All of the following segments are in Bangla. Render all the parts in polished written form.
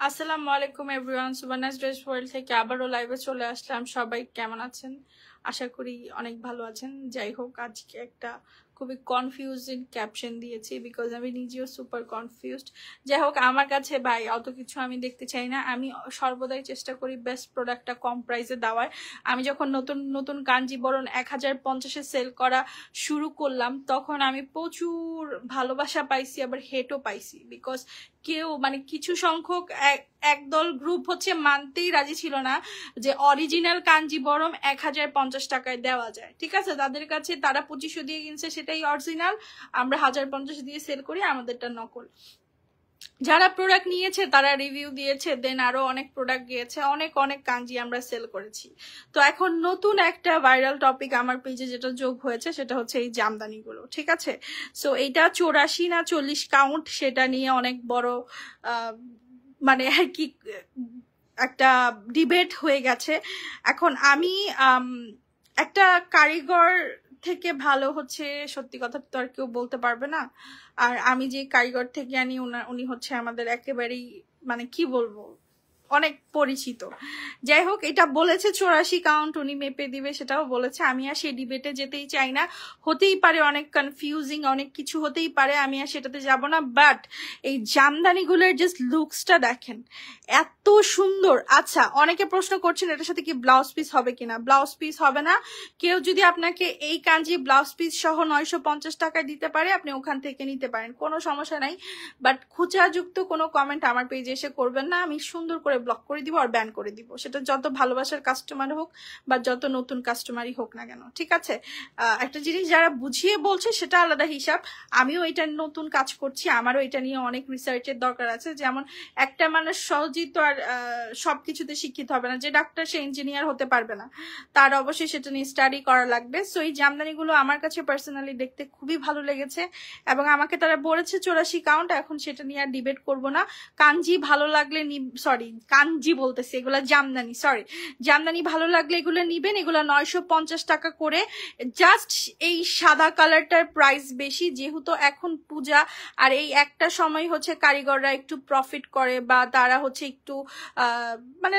আসসালামু আলাইকুম এভরিওয়ান, সুবানাস ড্রেস ওয়ার্ল্ড থেকে আবারও লাইভে চলে আসলাম। সবাই কেমন আছেন? আশা করি অনেক ভালো আছেন। যাই হোক, আজকে একটা খুবই কনফিউজিং ক্যাপশন দিয়েছি বিকজ আমি নিজেও সুপার কনফিউজড। যাই হোক, আমার কাছে ভাই অত কিছু আমি দেখতে চাই না। আমি সর্বদাই চেষ্টা করি বেস্ট প্রোডাক্টটা কম প্রাইসে দেওয়ার। আমি যখন নতুন নতুন কাঞ্জিবরণ 1050-এ সেল করা শুরু করলাম, তখন আমি প্রচুর ভালোবাসা পাইছি, আবার হেটও পাইছি। বিকজ কেউ কিছু সংখ্যক একদল গ্রুপ হচ্ছে মানতেই রাজি ছিল না যে অরিজিনাল কাঞ্জিবরম 1050 টাকায় দেওয়া যায়। ঠিক আছে, তাদের কাছে তারা 2500 দিয়ে কিনছে, সেটাই অরিজিনাল। আমরা 1050 দিয়ে সেল করি, আমাদেরটা নকল। যারা প্রোডাক্ট নিয়েছে তারা রিভিউ দিয়েছে, দেন আরো অনেক প্রোডাক্ট গিয়েছে, অনেক অনেক কাঞ্জি আমরা সেল করেছি। তো এখন নতুন একটা ভাইরাল টপিক আমার পেজে যেটা যোগ হয়েছে সেটা হচ্ছে এই জামদানিগুলো। ঠিক আছে, সো এইটা 84 না 40 কাউন্ট, সেটা নিয়ে অনেক বড় আর কি একটা ডিবেট হয়ে গেছে। এখন আমি একটা কারিগর থেকে ভালো হচ্ছে, সত্যি কথা তো আর কেউ বলতে পারবে না। আর আমি যে কারিগর থেকে আনি উনি হচ্ছে আমাদের একেবারেই কি বলবো, অনেক পরিচিত। যাই হোক, এটা বলেছে 84 কাউন্ট উনি মেপে দিবে, সেটাও বলেছে। আমি আর সেই ডিবেটে যেতেই চাই না। হতেই পারে অনেক কনফিউজিং, অনেক কিছু হতেই পারে, আমি আর সেটাতে যাব না। বাট এই জামদানিগুলোর জাস্ট লুকসটা দেখেন, এত সুন্দর। আচ্ছা, অনেকে প্রশ্ন করছেন এটার সাথে কি ব্লাউজ পিস হবে কিনা। ব্লাউজ পিস হবে না। কেউ যদি আপনাকে এই কাঞ্জি ব্লাউজ পিস সহ 950 টাকায় দিতে পারে, আপনি ওখান থেকে নিতে পারেন, কোনো সমস্যা নাই। বাট খুচরাযুক্ত কোনো কমেন্ট আমার পেজে এসে করবেন না। আমি সুন্দর করে ব্লক করে দিব আর ব্যান করে দিব, সেটা যত ভালোবাসার কাস্টমার হোক বা যত নতুন কাস্টমারই হোক না কেন। ঠিক আছে, একটা জিনিস যারা বুঝিয়ে বলছে সেটা আলাদা হিসাব। আমিও এটা নতুন কাজ করছি, আমারও এটা নিয়ে অনেক রিসার্চের দরকার আছে। যেমন একটা মানুষ সহজেই তো আর সবকিছুতে শিক্ষিত হবে না। যে ডাক্তার সে ইঞ্জিনিয়ার হতে পারবে না, তার অবশ্যই সেটা নিয়ে স্টাডি করা লাগবে। সো এই জামদানিগুলো আমার কাছে পার্সোনালি দেখতে খুবই ভালো লেগেছে এবং আমাকে তারা বলেছে 84 কাউন্ট। এখন সেটা নিয়ে আর ডিবেট করবো না। কাঞ্জি ভালো লাগলে কাঞ্জি বলতেছি, এগুলা জামদানি, সরি, জামদানি ভালো লাগলে এগুলো নিবেন। এগুলো 950 টাকা করে। জাস্ট এই সাদা কালারটার প্রাইস বেশি, যেহেতু এখন পূজা আর এই একটা সময় হচ্ছে কারিগররা একটু প্রফিট করে বা তারা হচ্ছে একটু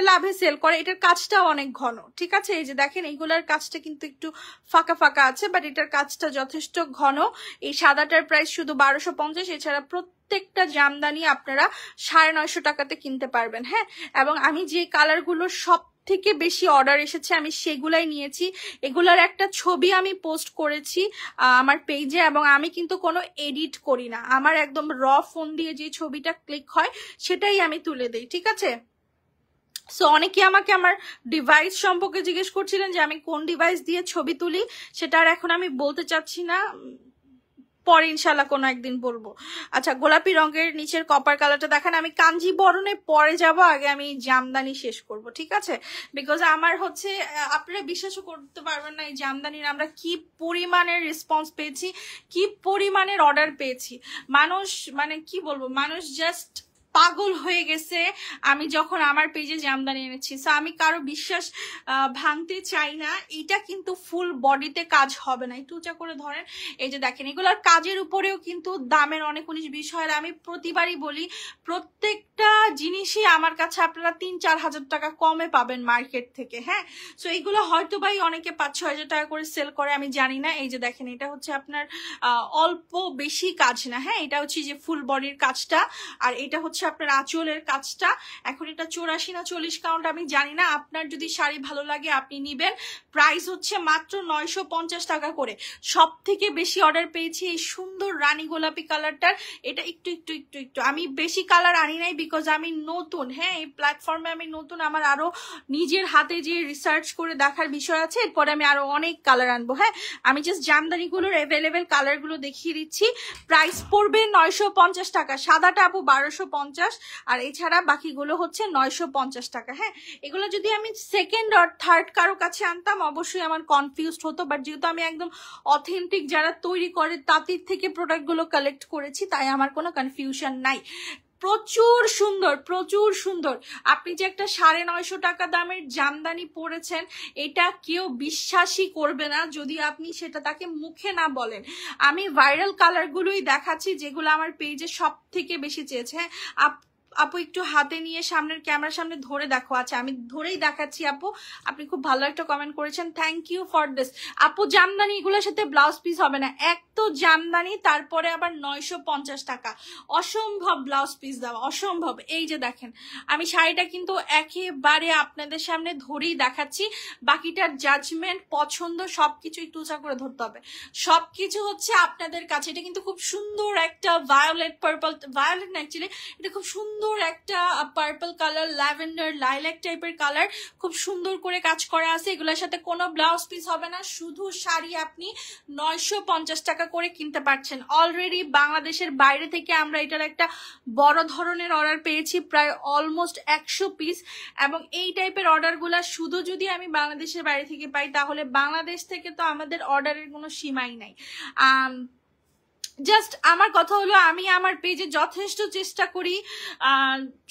লাভে সেল করে। এটার কাজটাও অনেক ঘন। ঠিক আছে, এই যে দেখেন, এইগুলার কাজটা কিন্তু একটু ফাঁকা ফাঁকা আছে, বাট এটার কাজটা যথেষ্ট ঘন। এই সাদাটার প্রাইস শুধু 1250, এছাড়া প্রত্যেকটা জামদানি আপনারা 950 টাকাতে কিনতে পারবেন। হ্যাঁ, এবং আমি যে কালারগুলো সব থেকে বেশি অর্ডার এসেছে আমি সেগুলাই নিয়েছি। এগুলার একটা ছবি আমি পোস্ট করেছি আমার পেজে, এবং আমি কিন্তু কোনো এডিট করি না। আমার একদম র ফোন দিয়ে যে ছবিটা ক্লিক হয় সেটাই আমি তুলে দিই। ঠিক আছে, সো অনেকে আমাকে আমার ডিভাইস সম্পর্কে জিজ্ঞেস করছিলেন যে আমি কোন ডিভাইস দিয়ে ছবি তুলি, সেটা আর এখন আমি বলতে চাচ্ছি না, পরে ইনশাল্লাহ কোনো একদিন বলবো। আচ্ছা, গোলাপি রঙের নিচের কপার কালারটা দেখেন। আমি কাঞ্জি বরণে পরে যাব, আগে আমি জামদানি শেষ করব। ঠিক আছে, বিকজ আমার হচ্ছে, আপনারা বিশ্বাসও করতে পারবেন না এই জামদানির আমরা কি পরিমাণের রেসপন্স পেয়েছি, কি পরিমাণের অর্ডার পেয়েছি। মানুষ কি বলবো, মানুষ জাস্ট পাগল হয়ে গেছে আমি যখন আমার পেজে জামদানি এনেছি। সো আমি কারো বিশ্বাস ভাঙতে চাই না। এটা কিন্তু ফুল বডিতে কাজ হবে না, একটু উঁচা করে ধরেন। এই যে দেখেন, এগুলোর কাজের উপরেও কিন্তু দামের অনেক 19-20 হয়। আমি প্রতিবারই বলি, প্রত্যেকটা জিনিসই আমার কাছে আপনারা 3-4 হাজার টাকা কমে পাবেন মার্কেট থেকে। হ্যাঁ, সো এইগুলো হয়তো ভাই অনেকে 5-6 হাজার টাকা করে সেল করে, আমি জানি না। এই যে দেখেন, এটা হচ্ছে আপনার অল্প বেশি কাজ না। হ্যাঁ, এটা হচ্ছে যে ফুল বডির কাজটা, আর এটা হচ্ছে আপনার আঁচলের কাজটা। এখন এটা 84 না 40 কাউন্ট আমি জানি না। আপনার যদি শাড়ি ভালো লাগে আপনি নিবেন। প্রাইস হচ্ছে মাত্র 950 টাকা করে। সব থেকে বেশি অর্ডার পেয়েছি এই সুন্দর রানী গোলাপি কালারটার। এটা একটু একটু একটু একটু আমি বেশি কালার আনি নাই, বিকজ আমি নতুন। হ্যাঁ, এই প্ল্যাটফর্মে আমি নতুন, আমার আরো নিজের হাতে যে রিসার্চ করে দেখার বিষয় আছে। এরপরে আমি আরো অনেক কালার আনবো। হ্যাঁ, আমি জাস্ট জামদানিগুলোর অ্যাভেলেবেল কালারগুলো দেখিয়ে দিচ্ছি। প্রাইস পড়বে 950 টাকা। সাদাটা আপু 1250, আর এছাড়া বাকিগুলো হচ্ছে 950 টাকা। হ্যাঁ, এগুলো যদি আমি সেকেন্ড আর থার্ড কারো কাছে আনতাম অবশ্যই আমার কনফিউজড হতো, বাট যেহেতু আমি একদম অথেন্টিক যারা তৈরি করে তাদের থেকে প্রোডাক্টগুলো কালেক্ট করেছি, তাই আমার কোনো কনফিউশন নাই। প্রচুর সুন্দর, প্রচুর সুন্দর। আপনি যে একটা 950 টাকা দামের জামদানি পরেছেন, এটা কেউ বিশ্বাসই করবে না যদি আপনি সেটা তাকে মুখে না বলেন। আমি ভাইরাল কালারগুলোই দেখাচ্ছি যেগুলো আমার পেজে সব থেকে বেশি চেয়েছে। আপু একটু হাতে নিয়ে সামনের ক্যামেরার সামনে ধরে দেখো। আচ্ছা আমি ধরেই দেখাচ্ছি আপু, আপনি খুব ভালো একটা কমেন্ট করেছেন, থ্যাংক ইউ ফর দিস। আপু জামদানি এগুলোর সাথে ব্লাউজ পিস হবে না, এক তো জামদানি তারপরে আবার 950 টাকা, অসম্ভব ব্লাউজ পিস দেওয়া, অসম্ভব। এই যে দেখেন আমি শাড়িটা কিন্তু একেবারে আপনাদের সামনে ধরেই দেখাচ্ছি, বাকিটার জাজমেন্ট পছন্দ সবকিছু একটু উঁচা করে ধরতে হবে, সবকিছু হচ্ছে আপনাদের কাছে। এটা কিন্তু খুব সুন্দর একটা ভায়োলেট পার্পল, ভায়োলেট না অ্যাকচুয়ালি, এটা খুব সুন্দর একটা পার্পল কালার, ল্যাভেন্ডার লাইলাক টাইপের কালার, খুব সুন্দর করে কাজ করা আছে। এগুলোর সাথে কোনো ব্লাউজ পিস হবে না, শুধু শাড়ি আপনি 950 টাকা করে কিনতে পারছেন। অলরেডি বাংলাদেশের বাইরে থেকে আমরা এটার একটা বড় ধরনের অর্ডার পেয়েছি, প্রায় অলমোস্ট 100 পিস, এবং এই টাইপের অর্ডারগুলো শুধু যদি আমি বাংলাদেশের বাইরে থেকে পাই, তাহলে বাংলাদেশ থেকে তো আমাদের অর্ডারের কোনো সীমাই নাই। জাস্ট আমার কথা হলো, আমি আমার পেজে যথেষ্ট চেষ্টা করি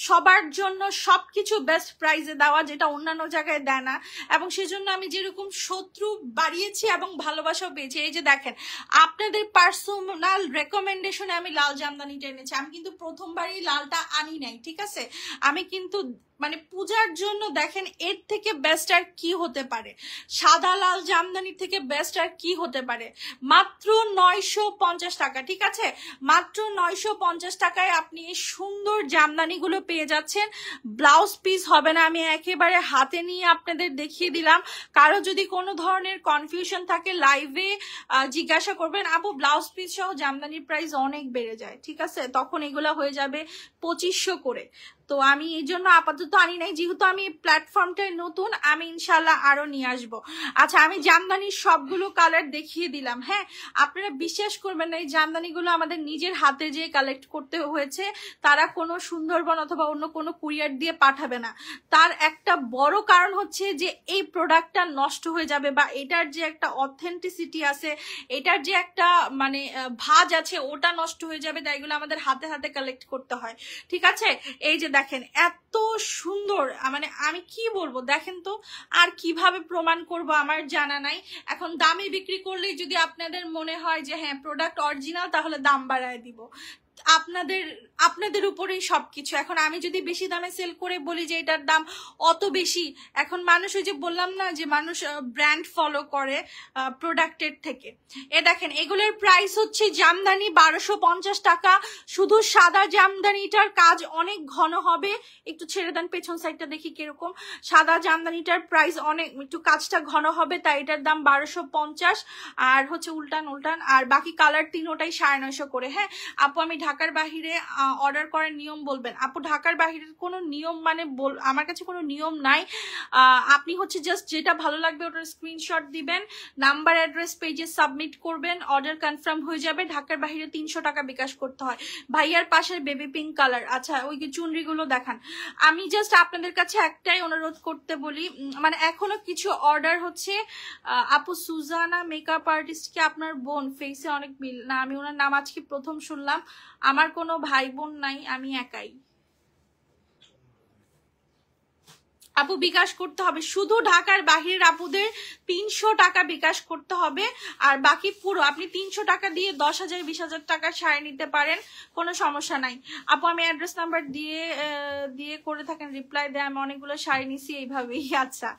সবার জন্য সবকিছু বেস্ট প্রাইসে দেওয়া, যেটা অন্যান্য জায়গায় দেয় না, এবং সেজন্য আমি যেরকম শত্রু বাড়িয়েছি এবং ভালোবাসাও পেয়েছি। এই যে দেখেন আপনাদের পার্সোনাল রেকমেন্ডেশনে আমি লাল জামদানিটা এনেছি, আমি কিন্তু প্রথমবারই লালটা আনি নাই, ঠিক আছে? আমি কিন্তু মানে পূজার জন্য দেখেন এর থেকে বেস্ট আর কি হতে পারে, সাদা লাল জামদানি থেকে বেস্ট আর কি হতে পারে। মাত্র 950 টাকা, ঠিক আছে? মাত্র 950 টাকায় আপনি এই সুন্দর জামদানিগুলো পেয়ে যাচ্ছেন। ব্লাউজ পিস হবে না, আমি একেবারে হাতে নিয়ে আপনাদের দেখিয়ে দিলাম। কারো যদি কোনো ধরনের কনফিউশন থাকে লাইভে জিজ্ঞাসা করবেন। আপু ব্লাউজ পিস সহ জামদানির প্রাইস অনেক বেড়ে যায়, ঠিক আছে? তখন এগুলা হয়ে যাবে 2500 করে। তো আমি এই জন্য আপাতত আনি নাই, যেহেতু আমি প্ল্যাটফর্মটায় নতুন, আমি ইনশাল্লাহ আরো নিয়ে আসবো। আচ্ছা আমি জামদানির সবগুলো কালার দেখিয়ে দিলাম। হ্যাঁ, আপনারা বিশ্বাস করবেন না, এই জামদানিগুলো আমাদের নিজের হাতে যে কালেক্ট করতে হয়েছে, তারা কোনো সুন্দরবন অথবা অন্য কোনো কুরিয়ার দিয়ে পাঠাবে না। তার একটা বড় কারণ হচ্ছে যে এই প্রোডাক্টটা নষ্ট হয়ে যাবে, বা এটার যে একটা অথেন্টিসিটি আছে, এটার যে একটা মানে ভাঁজ আছে, ওটা নষ্ট হয়ে যাবে, তাই এগুলো আমাদের হাতে হাতে কালেক্ট করতে হয়, ঠিক আছে? এই যে দেখেন এত সুন্দর, মানে আমি কি বলবো, দেখেন তো, আর কিভাবে প্রমাণ করব আমার জানা নাই। এখন দামে বিক্রি করলেই যদি আপনাদের মনে হয় যে হ্যাঁ প্রোডাক্ট অরিজিনাল, তাহলে দাম বাড়ায় দিব। আপনাদের উপরেই সবকিছু। এখন আমি যদি বেশি দামে সেল করে বলি যে এটার দাম অত বেশি, এখন মানুষ, ওই যে বললাম না যে মানুষ ব্র্যান্ড ফলো করে প্রোডাক্টের থেকে। এ দেখেন এগুলোর প্রাইস হচ্ছে জামদানি 1250 টাকা। শুধু সাদা জামদানিটার কাজ অনেক ঘন হবে, একটু ছেড়ে দেন পেছন সাইডটা দেখি কিরকম। সাদা জামদানিটার প্রাইস অনেক, একটু কাজটা ঘন হবে, তাই এটার দাম 1250। আর হচ্ছে উল্টান, আর বাকি কালার তিনোটাই 950 করে। হ্যাঁ আপু আমি ঢাকার বাহিরে অর্ডার করার নিয়ম বলবেন। আপু ঢাকার বাহিরের কোনো নিয়ম মানে আমার কাছে কোনো নিয়ম নাই। আপনি হচ্ছে জাস্ট যেটা ভালো লাগবে ওটার স্ক্রিনশট দিবেন, নাম্বার অ্যাড্রেস পেজে সাবমিট করবেন, অর্ডার কনফার্ম হয়ে যাবে। ঢাকার বাহিরে 300 টাকা বিকাশ করতে হয়। ভাইয়ার পাশের বেবি পিঙ্ক কালার, আচ্ছা ওই যে চুনরিগুলো দেখান। আমি জাস্ট আপনাদের কাছে একটাই অনুরোধ করতে বলি, মানে এখনো কিছু অর্ডার হচ্ছে। আপু সুজানা মেকআপ আর্টিস্টকে আপনার বোন, ফেসে অনেক মিল না, আমি ওনার নাম আজকে প্রথম শুনলাম। আমার কোনো ভাই বোন নাই, আমি একাই। আপু বিকাশ করতে হবে, শুধু ঢাকার বাহিরের আপুদের 300 টাকা বিকাশ করতে হবে, আর বাকি পুরো আপনি 300 টাকা দিয়ে 10,000 20,000 টাকার শাড়ি নিতে পারেন, কোনো সমস্যা নাই। আপু আমি অ্যাড্রেস নাম্বার দিয়ে করে থাকেন রিপ্লাই দেয়, আমি অনেকগুলো শাড়ি নিছি এইভাবেই। আচ্ছা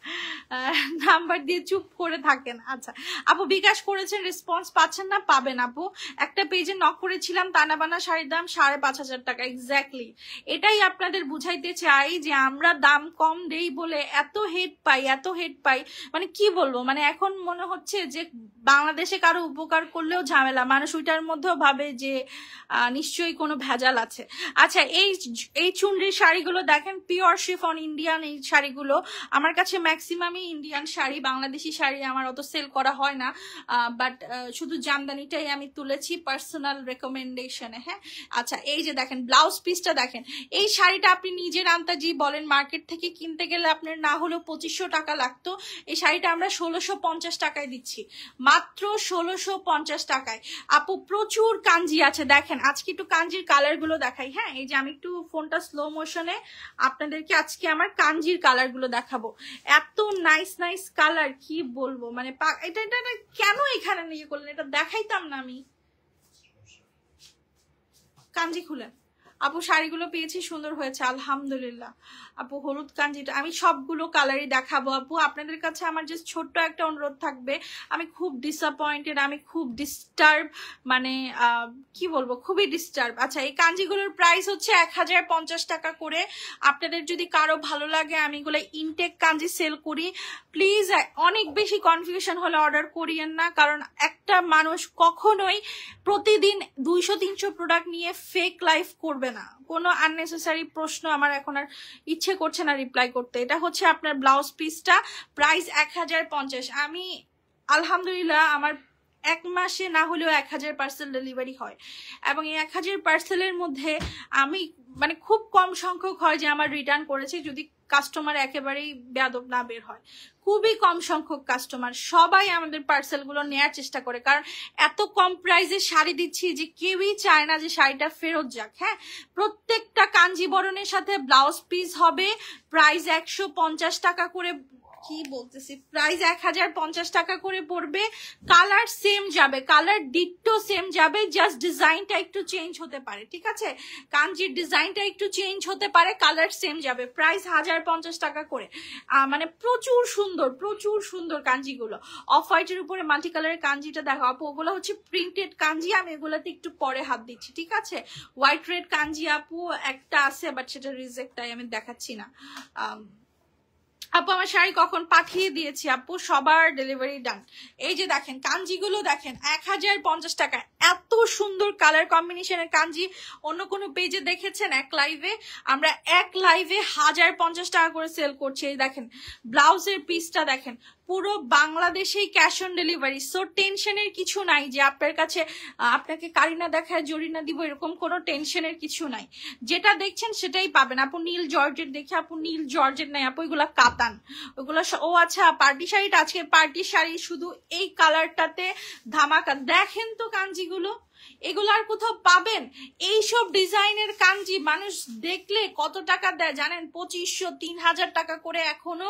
নাম্বার দিয়ে চুপ করে থাকেন। আচ্ছা আপু বিকাশ করেছেন, রেসপন্স পাচ্ছেন না, পাবেন আপু। একটা পেজে নক করেছিলাম, তানাবানা শাড়ির দাম 5,500 টাকা। এক্স্যাক্টলি এটাই আপনাদের বুঝাইতে চাই যে আমরা দাম কম দেই বলে এত হেট পাই, মানে কি বলবো, মানে এখন মনে হচ্ছে যে বাংলাদেশে কারো উপকার করলেও ঝামেলা, মানুষ ওইটার মধ্যেও ভাবে যে নিশ্চয়ই কোনো ভেজাল আছে। আচ্ছা এই চুনরির শাড়িগুলো দেখেন, পিওর শিফন ইন্ডিয়ান। এই শাড়িগুলো আমার কাছে ম্যাক্সিমামই ইন্ডিয়ান শাড়ি, বাংলাদেশি শাড়ি আমার অত সেল করা হয় না, বাট শুধু জামদানিটাই আমি তুলেছি পার্সোনাল রেকমেন্ডেশনে। হ্যাঁ আচ্ছা এই যে দেখেন ব্লাউজ পিসটা দেখেন, এই শাড়িটা আপনি নিজের আন্তাজি বলেন, মার্কেট থেকে কিনতে গেলে আপনার না হলেও 2500 টাকা লাগতো। এই শাড়িটা আমরা 1650 টাকায় দিচ্ছি, মাত্র 1650 টাকায়। আপু প্রচুর কাঞ্জি আছে, দেখেন আজকে একটু কাঞ্জির কালার গুলো দেখাই। হ্যাঁ এই যে আমি একটু ফোনটা স্লো মোশনে আপনাদেরকে আজকে আমার কাঞ্জির কালার গুলো দেখাবো। এত নাইস কালার, কি বলবো, মানে এটা কেন এখানে নিয়ে করলেন, এটা দেখাইতাম না আমি। কাঞ্জি খুলেন আপু শাড়িগুলো পেয়েছি, সুন্দর হয়েছে আলহামদুলিল্লাহ। আপু হলুদ কাঞ্জিটা আমি সবগুলো কালারই দেখাবো আপু। আপনাদের কাছে আমার জাস্ট ছোট্ট একটা অনুরোধ থাকবে, আমি খুব ডিসঅ্যাপয়েন্টেড, আমি খুব ডিস্টার্ব, মানে কি বলবো, খুবই ডিস্টার্ব। আচ্ছা, এই কাঞ্জিগুলোর প্রাইস হচ্ছে 1050 টাকা করে। আপনাদের যদি কারো ভালো লাগে, আমি এগুলো ইনটেক কাঞ্জি সেল করি। প্লিজ অনেক বেশি কনফিউশন হলে অর্ডার করিয়েন না, কারণ একটা মানুষ কখনোই প্রতিদিন 200-300 প্রোডাক্ট নিয়ে ফেক লাইফ করবে না। কোনো আননেসেসারি প্রশ্ন আমার এখন আর ইচ্ছে করছে না রিপ্লাই করতে। এটা হচ্ছে আপনার ব্লাউজ পিসটা, প্রাইস 1050। আমি আলহামদুলিল্লাহ আমার 1 মাসে না হলেও 1000 পার্সেল ডেলিভারি হয়, এবং এই 1000 পার্সেলের মধ্যে আমি মানে খুব কম সংখ্যক হয় যে আমার রিটার্ন করেছি, যদি কাস্টমার একেবারেই বেয়াদব না বের হয়। খুবই কম সংখ্যক কাস্টমার, সবাই আমাদের পার্সেলগুলো নেয়ার চেষ্টা করে, কারণ এত কম প্রাইসে শাড়ি দিচ্ছি যে কেউই চায় না যে শাড়িটা ফেরত যাক। হ্যাঁ, প্রত্যেকটা কাঞ্জিবরণের সাথে ব্লাউজ পিস হবে, প্রাইস 150 টাকা করে, কি বলতেছি, প্রাইস 1050 টাকা করে পড়বে। কালার সেম যাবে, কালার ডিট্টো সেম যাবে, জাস্ট ডিজাইনটা একটু চেঞ্জ হতে পারে, ঠিক আছে? কাঞ্জির ডিজাইনটা একটু চেঞ্জ হতে পারে, কালার সেম যাবে, প্রাইস 1050 টাকা করে। মানে প্রচুর সুন্দর, প্রচুর সুন্দর কাঞ্জিগুলো। অফ হোয়াইটের উপরে মাল্টি কালারের কাঞ্জিটা দেখো আপু, ওগুলো হচ্ছে প্রিন্টেড কাঞ্জি, আমি এগুলোতে একটু পরে হাত দিচ্ছি, ঠিক আছে? হোয়াইট রেড কাঞ্জি আপু একটা আছে, বাট সেটা রিজেক্ট, তাই আমি দেখাচ্ছি না। আপু আমার শাড়ি কখন পাঠিয়ে দিয়েছি আপু, সবার ডেলিভারি ডান। এই যে দেখেন কাঞ্জিগুলো দেখেন, 1050 টাকা। এত সুন্দর কালার কম্বিনেশনের কাঞ্জি অন্য কোনো পেজে দেখেছেন? এক লাইভে আমরা 1050 টাকা করে সেল করছি। এই দেখেন ব্লাউজের পিসটা দেখেন, পুরো বাংলাদেশেই ক্যাশ অন ডেলিভারি। সো টেনশনের কিছু নাই যে আপনার কাছে আপনাকে কারিনা দেখায় জরিনা দিব, এরকম কোনো টেনশনের কিছু নাই। যেটা দেখছেন সেটাই পাবেন আপু। নীল জর্জেট দেখে আপু, নীল জর্জেট নাই আপু, এগুলা কাতান, ওগুলো। ও আচ্ছা, পার্টি শাড়িটা, আজকে পার্টি শাড়ি শুধু এই কালারটাতে ধামাকা। দেখেন তো কাঞ্জিগুলো, এগুলো আর কোথাও পাবেন? এইসব ডিজাইনের কাঞ্জি মানুষ দেখলে কত টাকা দেয় জানেন? 2500-3000 টাকা করে এখনো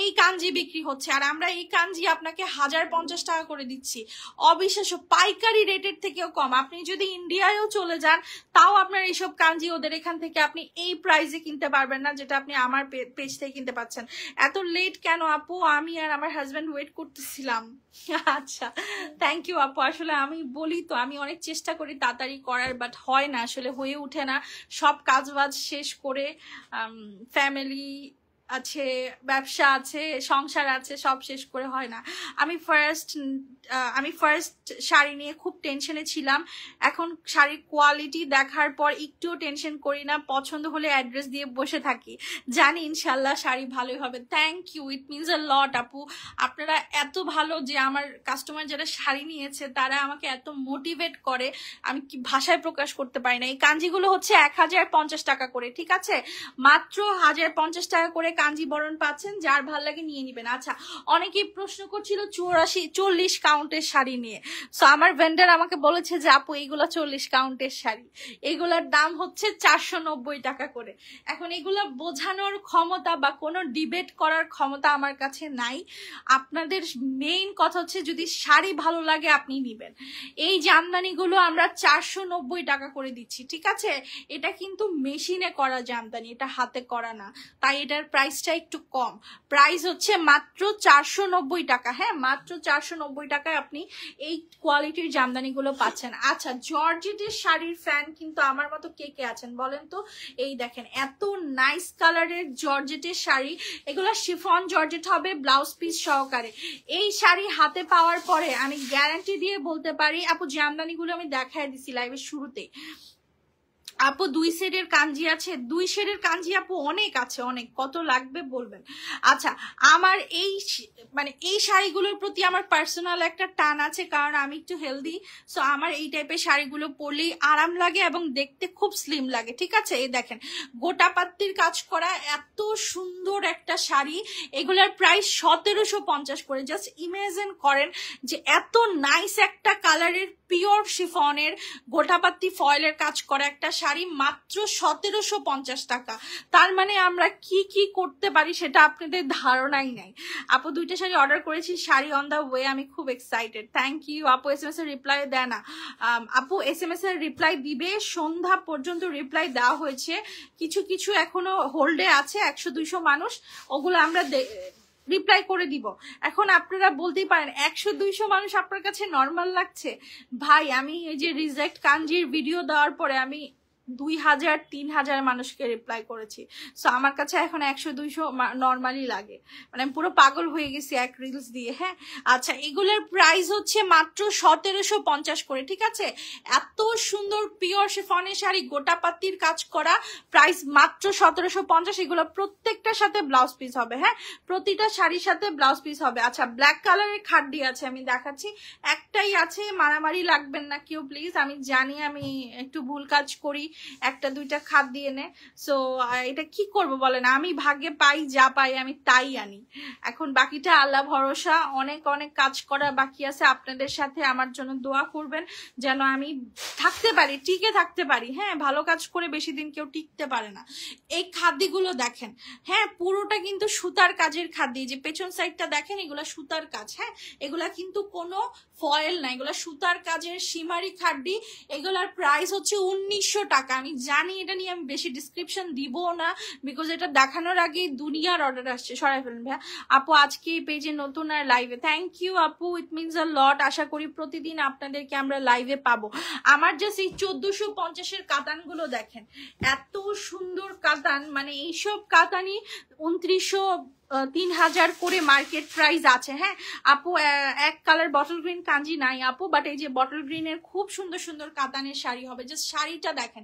এই কাঞ্জি বিক্রি হচ্ছে, আর আমরা এই কাঞ্জি আপনাকে 1050 টাকা করে দিচ্ছি। অবিশ্বাস্য, পাইকারি রেটের থেকেও কম। আপনি যদি ইন্ডিয়ায়ও চলে যান, তাও আপনার এইসব কাঞ্জি ওদের এখান থেকে আপনি এই প্রাইসে কিনতে পারবেন না, যেটা আপনি আমার পেজ থেকে কিনতে পাচ্ছেন। এত লেট কেন আপু? আমি আর আমার হাজবেন্ড ওয়েট করতেছিলাম। আচ্ছা, থ্যাংক ইউ আপু। আসলে আমি বলি তো, আমি অনেক চেষ্টা করি তাড়াতাড়ি করার, বাট হয় না, আসলে হয়ে ওঠে না। সব কাজ বাজ শেষ করে ফ্যামিলি আছে, ব্যবসা আছে, সংসার আছে, সব শেষ করে হয় না। আমি ফার্স্ট শাড়ি নিয়ে খুব টেনশনে ছিলাম, এখন শাড়ির কোয়ালিটি দেখার পর একটুও টেনশন করি না। পছন্দ হলে অ্যাড্রেস দিয়ে বসে থাকি, জানি ইনশাল্লাহ শাড়ি ভালোই হবে। Thank you, it means a lot আপু। আপনারা এত ভালো যে আমার কাস্টমার যারা শাড়ি নিয়েছে তারা আমাকে এত মোটিভেট করে, আমি কি ভাষায় প্রকাশ করতে পারি না। এই কাঞ্জিগুলো হচ্ছে 1050 টাকা করে, ঠিক আছে? মাত্র 1050 টাকা করে কাঞ্জিবরণ পাচ্ছেন, যার ভাল লাগে নিয়ে নিবেন। আচ্ছা, অনেকেই প্রশ্ন করছিল 40 কাউন্টের শাড়ি নিয়ে। সো আমার ভেন্ডার আমাকে বলেছে যে আপু এইগুলা 40 কাউন্টের শাড়ি, এগুলার দাম হচ্ছে 490 টাকা করে। এখন এগুলা বোঝানোর ক্ষমতা বা কোনো ডিবেট করার ক্ষমতা আমার কাছে নাই। আপনাদের মেইন কথা হচ্ছে যদি শাড়ি ভালো লাগে আপনি নিবেন। এই জামদানিগুলো আমরা 490 টাকা করে দিচ্ছি, ঠিক আছে? এটা কিন্তু মেশিনে করা জামদানি, এটা হাতে করা না, তাই এটার প্রাইসটা একটু কম। প্রাইস হচ্ছে মাত্র 490 টাকা। হ্যাঁ, মাত্র 490 টাকায় আপনি এই কোয়ালিটির জামদানিগুলো পাচ্ছেন। আচ্ছা, জর্জেটের শাড়ির ফ্যান কিন্তু আমার মতো কে কে আছেন বলেন তো? এই দেখেন এত নাইস কালারের জর্জেটের শাড়ি, এগুলো শিফন জর্জেট হবে ব্লাউজ পিস সহকারে। এই শাড়ি হাতে পাওয়ার পরে আমি গ্যারান্টি দিয়ে বলতে পারি আপু, জামদানিগুলো আমি দেখায় দিছি লাইভের শুরুতে আপু, 2 শেডের কাঞ্জি আছে, 2 শেডের কাঞ্জি আপু অনেক আছে, অনেক। কত লাগবে বলবেন? আচ্ছা, আমার এই শাড়িগুলোর প্রতি আমার পার্সোনাল একটা টান আছে, কারণ আমি একটু হেলদি। সো আমার এই টাইপের শাড়িগুলো পরলেই আরাম লাগে এবং দেখতে খুব স্লিম লাগে, ঠিক আছে? এই দেখেন গোটা পাত্তির কাজ করা এত সুন্দর একটা শাড়ি, এগুলোর প্রাইস 1750 করে। জাস্ট ইমাজিন করেন যে এত নাইস একটা কালারের পিওর শিফনের গোটাপাত্তি ফয়েলের কাজ করা একটা শাড়ি মাত্র 1750 টাকা। তার মানে আমরা কি কি করতে পারি সেটা আপনাদের ধারণাই নাই। আপু 2টা শাড়ি অর্ডার করেছি, শাড়ি অন দা ওয়ে, আমি খুব এক্সাইটেড। থ্যাংক ইউ আপু। SMS এর রিপ্লাই দেয় না আপু, SMS এর রিপ্লাই দিবে, সন্ধ্যা পর্যন্ত রিপ্লাই দেওয়া হয়েছে, কিছু কিছু এখনো হোল্ডে আছে 100-200 মানুষ, ওগুলো আমরা রিপ্লাই করে দিব। এখন আপনারা বলতেই পারেন 100-200 মানুষ আপনার কাছে নর্মাল লাগছে? ভাই আমি এই যে রিজেক্ট কাঞ্জির ভিডিও দেওয়ার পরে আমি 2000-3000 মানুষকে রিপ্লাই করেছি। সো আমার কাছে এখন 100-200 নর্মালি লাগে, মানে আমি পুরো পাগল হয়ে গেছি এক রিলস দিয়ে। হ্যাঁ আচ্ছা, এগুলোর প্রাইস হচ্ছে মাত্র 1750 করে, ঠিক আছে? এত সুন্দর পিওর শিফনের শাড়ি, গোটা পাত্তির কাজ করা, প্রাইস মাত্র 1750। এগুলো প্রত্যেকটার সাথে ব্লাউজ পিস হবে। হ্যাঁ, প্রতিটা শাড়ির সাথে ব্লাউজ পিস হবে। আচ্ছা, ব্ল্যাক কালারের খাড্ডি আছে, আমি দেখাচ্ছি, একটাই আছে, মারামারি লাগবেন না কেউ প্লিজ। আমি জানি আমি একটু ভুল কাজ করি, 1-2টা খাদ দিয়ে নে। সো এটা কি করব বলেন, আমি ভাগ্যে পাই, যা পাই আমি তাই আনি। এখন বাকিটা আল্লাহ ভরসা, অনেক অনেক কাজ করা বাকি আছে। আপনাদের সাথে আমার জন্য দোয়া করবেন যেন আমি থাকতে পারি, টিকে থাকতে পারি। হ্যাঁ, ভালো কাজ করে বেশি দিন কেউ টিকতে পারে না। এই খাদ্যগুলো দেখেন, হ্যাঁ পুরোটা কিন্তু সুতার কাজের খাদ্য। যে পেছন সাইডটা দেখেন, এগুলা সুতার কাজ। হ্যাঁ, এগুলা কিন্তু কোনো ফয়েল না, এগুলা সুতার কাজের সিমারি খাড্ডি। এগুলার প্রাইস হচ্ছে 1900 টাকা। আমি জানি এটা নিয়ে আমি বেশি ডিসক্রিপশন দিব না, বিকজ এটা দেখানোর আগেই দুনিয়ার অর্ডার আসছে। সরাই ফেলুন ভাইয়া। আপু আজকে এই পেজে নতুন আর লাইভে, থ্যাংক ইউ আপু, ইট মিনস আ লট। আশা করি প্রতিদিন আপনাদেরকে আমরা লাইভে পাবো। আমার জাস্ট এই 1450-এর কাতানগুলো দেখেন, এত সুন্দর কাতান, মানে এইসব কাতানই 2900 3000 করে মার্কেট প্রাইস আছে। হ্যাঁ আপু, এক কালার বটল গ্রিন কাঞ্জি নাই আপু, বাট এই যে বটল গ্রিনের খুব সুন্দর সুন্দর কাতানের শাড়ি হবে। জাস্ট শাড়িটা দেখেন,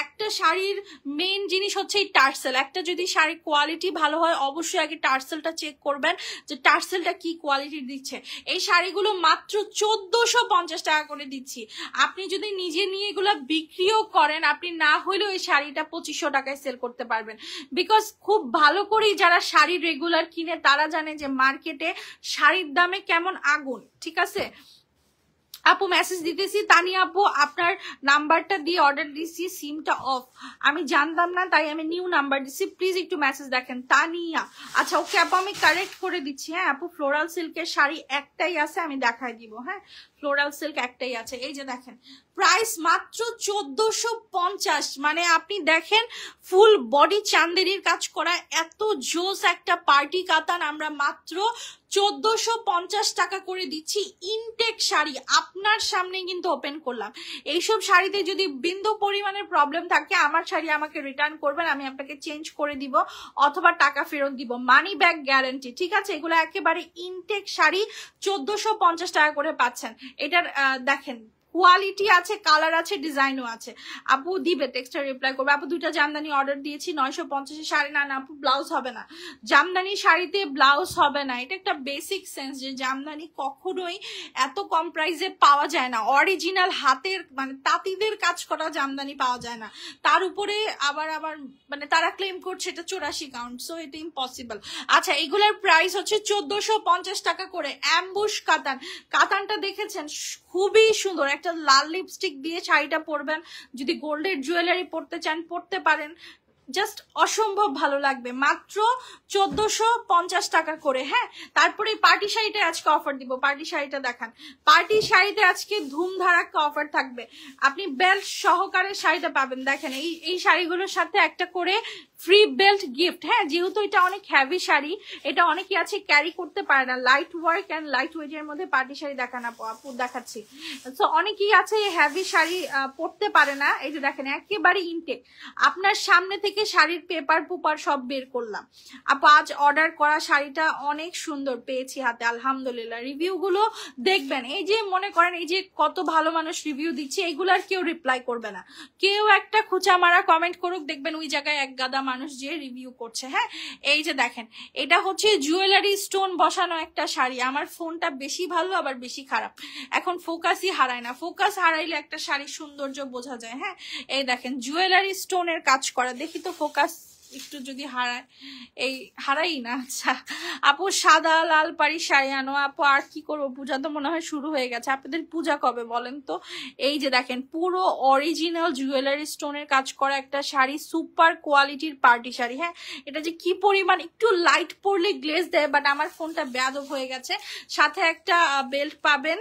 একটা শাড়ির মেইন জিনিস হচ্ছে এই টার্সেল। একটা যদি শাড়ির কোয়ালিটি ভালো হয়, অবশ্যই আগে টার্সেলটা চেক করবেন যে টার্সেলটা কি কোয়ালিটির দিচ্ছে। এই শাড়িগুলো মাত্র 1450 টাকা করে দিচ্ছি। আপনি যদি নিজে নিয়ে এগুলো বিক্রিও করেন, আপনি না হলেও এই শাড়িটা 2500 টাকায় সেল করতে পারবেন। বিকজ খুব ভালো করেই যারা শাড়ি রেগুলার কিনে তারা জানে যে মার্কেটে শাড়ির দামে কেমন আগুন। ঠিক আছে আপু, মেসেজ দিতেছি। তানি আপু আপনার নাম্বারটা দিয়ে অর্ডার দিছি, সিমটা অফ, আমি জানতাম না তাই আমি নিউ নাম্বার দিচ্ছি, প্লিজ একটু মেসেজ দেখেন। তানিয়া, আচ্ছা ওকে আপু, আমি কারেক্ট করে দিচ্ছি। হ্যাঁ আপু, ফ্লোরাল সিল্কের শাড়ি একটাই আছে, আমি দেখাই দিব। হ্যাঁ, ফ্লোরাল সিল্ক একটাই আছে। এই যে দেখেন, প্রাইস মাত্র 1450। মানে আপনি দেখেন, ফুল বডি চান্দেরির কাজ করা এত জোস একটা পার্টি কাতান আমরা মাত্র 1450 টাকা করে দিচ্ছি। ইনটেক শাড়ি আপনার সামনে কিন্তু ওপেন করলাম। এইসব শাড়িতে যদি বিন্দু পরিমাণের প্রবলেম থাকে, আমার শাড়ি আমাকে রিটার্ন করবেন, আমি আপনাকে চেঞ্জ করে দিব অথবা টাকা ফেরত দিব, মানি ব্যাক গ্যারান্টি। ঠিক আছে, এগুলো একেবারে ইনটেক শাড়ি, 1450 টাকা করে পাচ্ছেন। এটার দেখেন কোয়ালিটি আছে, কালার আছে, ডিজাইনও আছে। আপু দিবে, টেক্সটটা রিপ্লাই করবে। আপু 2টা জামদানি অর্ডার দিয়েছি, 950 শাড়ি। না না আপু, ব্লাউজ হবে না, জামদানি শাড়িতে ব্লাউজ হবে না। এটা একটা বেসিক সেন্স যে জামদানি কখনোই এত কম প্রাইসে পাওয়া যায় না। অরিজিনাল হাতের মানে তাঁতিদের কাজ করা জামদানি পাওয়া যায় না। তার উপরে আবার মানে তারা ক্লেম করছে এটা 84 কাউন্ট, সো এটা ইম্পসিবল। আচ্ছা, এগুলোর প্রাইস হচ্ছে 1450 টাকা করে। অ্যাম্বুশ কাতান, কাতানটা দেখেছেন খুবই সুন্দর। একটা লাল লিপস্টিক দিয়ে শাড়িটা পরবেন, যদি গোল্ডের জুয়েলারি পরতে চান পরতে পারেন, জাস্ট অসম্ভব ভালো লাগবে। মাত্র 1450 টাকা করে। হ্যাঁ, তারপরে পার্টি শাড়িটা আজকে অফার দিব। পার্টি শাড়িটা দেখান, পার্টি শাড়িতে আজকে ধুমধারাক্কা অফার থাকবে। আপনি বেল্ট সহকারে শাড়িটা পাবেন। দেখেন এই শাড়িগুলোর সাথে একটা করে ফ্রি বেল্ট গিফট। হ্যাঁ, যেহেতু এটা অনেক হ্যাভি শাড়ি, এটা অনেকে আছে ক্যারি করতে পারে না। Light work and light weight এর মধ্যে পার্টি শাড়ি দেখান আপু, দেখাচ্ছি। তো অনেকেই আছে হ্যাভি শাড়ি পরতে পারে না। এই যে দেখেন, একেবারে ইনটেক, আপনার সামনে থেকে শাড়ির পেপার পুপার সব বের করলাম। আপু আজ অর্ডার করা শাড়িটা অনেক সুন্দর পেয়েছি হাতে, আলহামদুলিল্লাহ। রিভিউ গুলো দেখবেন, এই যে মনে করেন এই যে কত ভালো মানুষ রিভিউ দিচ্ছে, এগুলার কেউ রিপ্লাই করবে না। কেউ একটা খুচা মারা কমেন্ট করুক, দেখবেন ওই জায়গায় এক গাদা মানুষ যে রিভিউ করছে। হ্যাঁ, এই যে দেখেন, এটা হচ্ছে জুয়েলারি স্টোন বসানো একটা শাড়ি। আমার ফোনটা বেশি ভালো আবার বেশি খারাপ, এখন ফোকাসই হারায় না। ফোকাস হারাইলে একটা শাড়ির সৌন্দর্য বোঝা যায়। হ্যাঁ, এই দেখেন জুয়েলারি স্টোনের কাজ করা। দেখি তো ফোকাস একটু যদি হারাই না। আচ্ছা আপু সাদা লাল পাড়ি শাড়ি আনো। আপু আর কি করবো, পূজা তো মনে হয় শুরু হয়ে গেছে। আপনাদের পূজা কবে বলেন তো? এই যে দেখেন পুরো অরিজিনাল জুয়েলারি স্টোনের কাজ করা একটা শাড়ি, সুপার কোয়ালিটির পার্টি শাড়ি। হ্যাঁ এটা যে কি পরিমাণ, একটু লাইট পরলে গ্লেজ দেয়, বাট আমার ফোনটা বেয়াদব হয়ে গেছে। সাথে একটা বেল্ট পাবেন,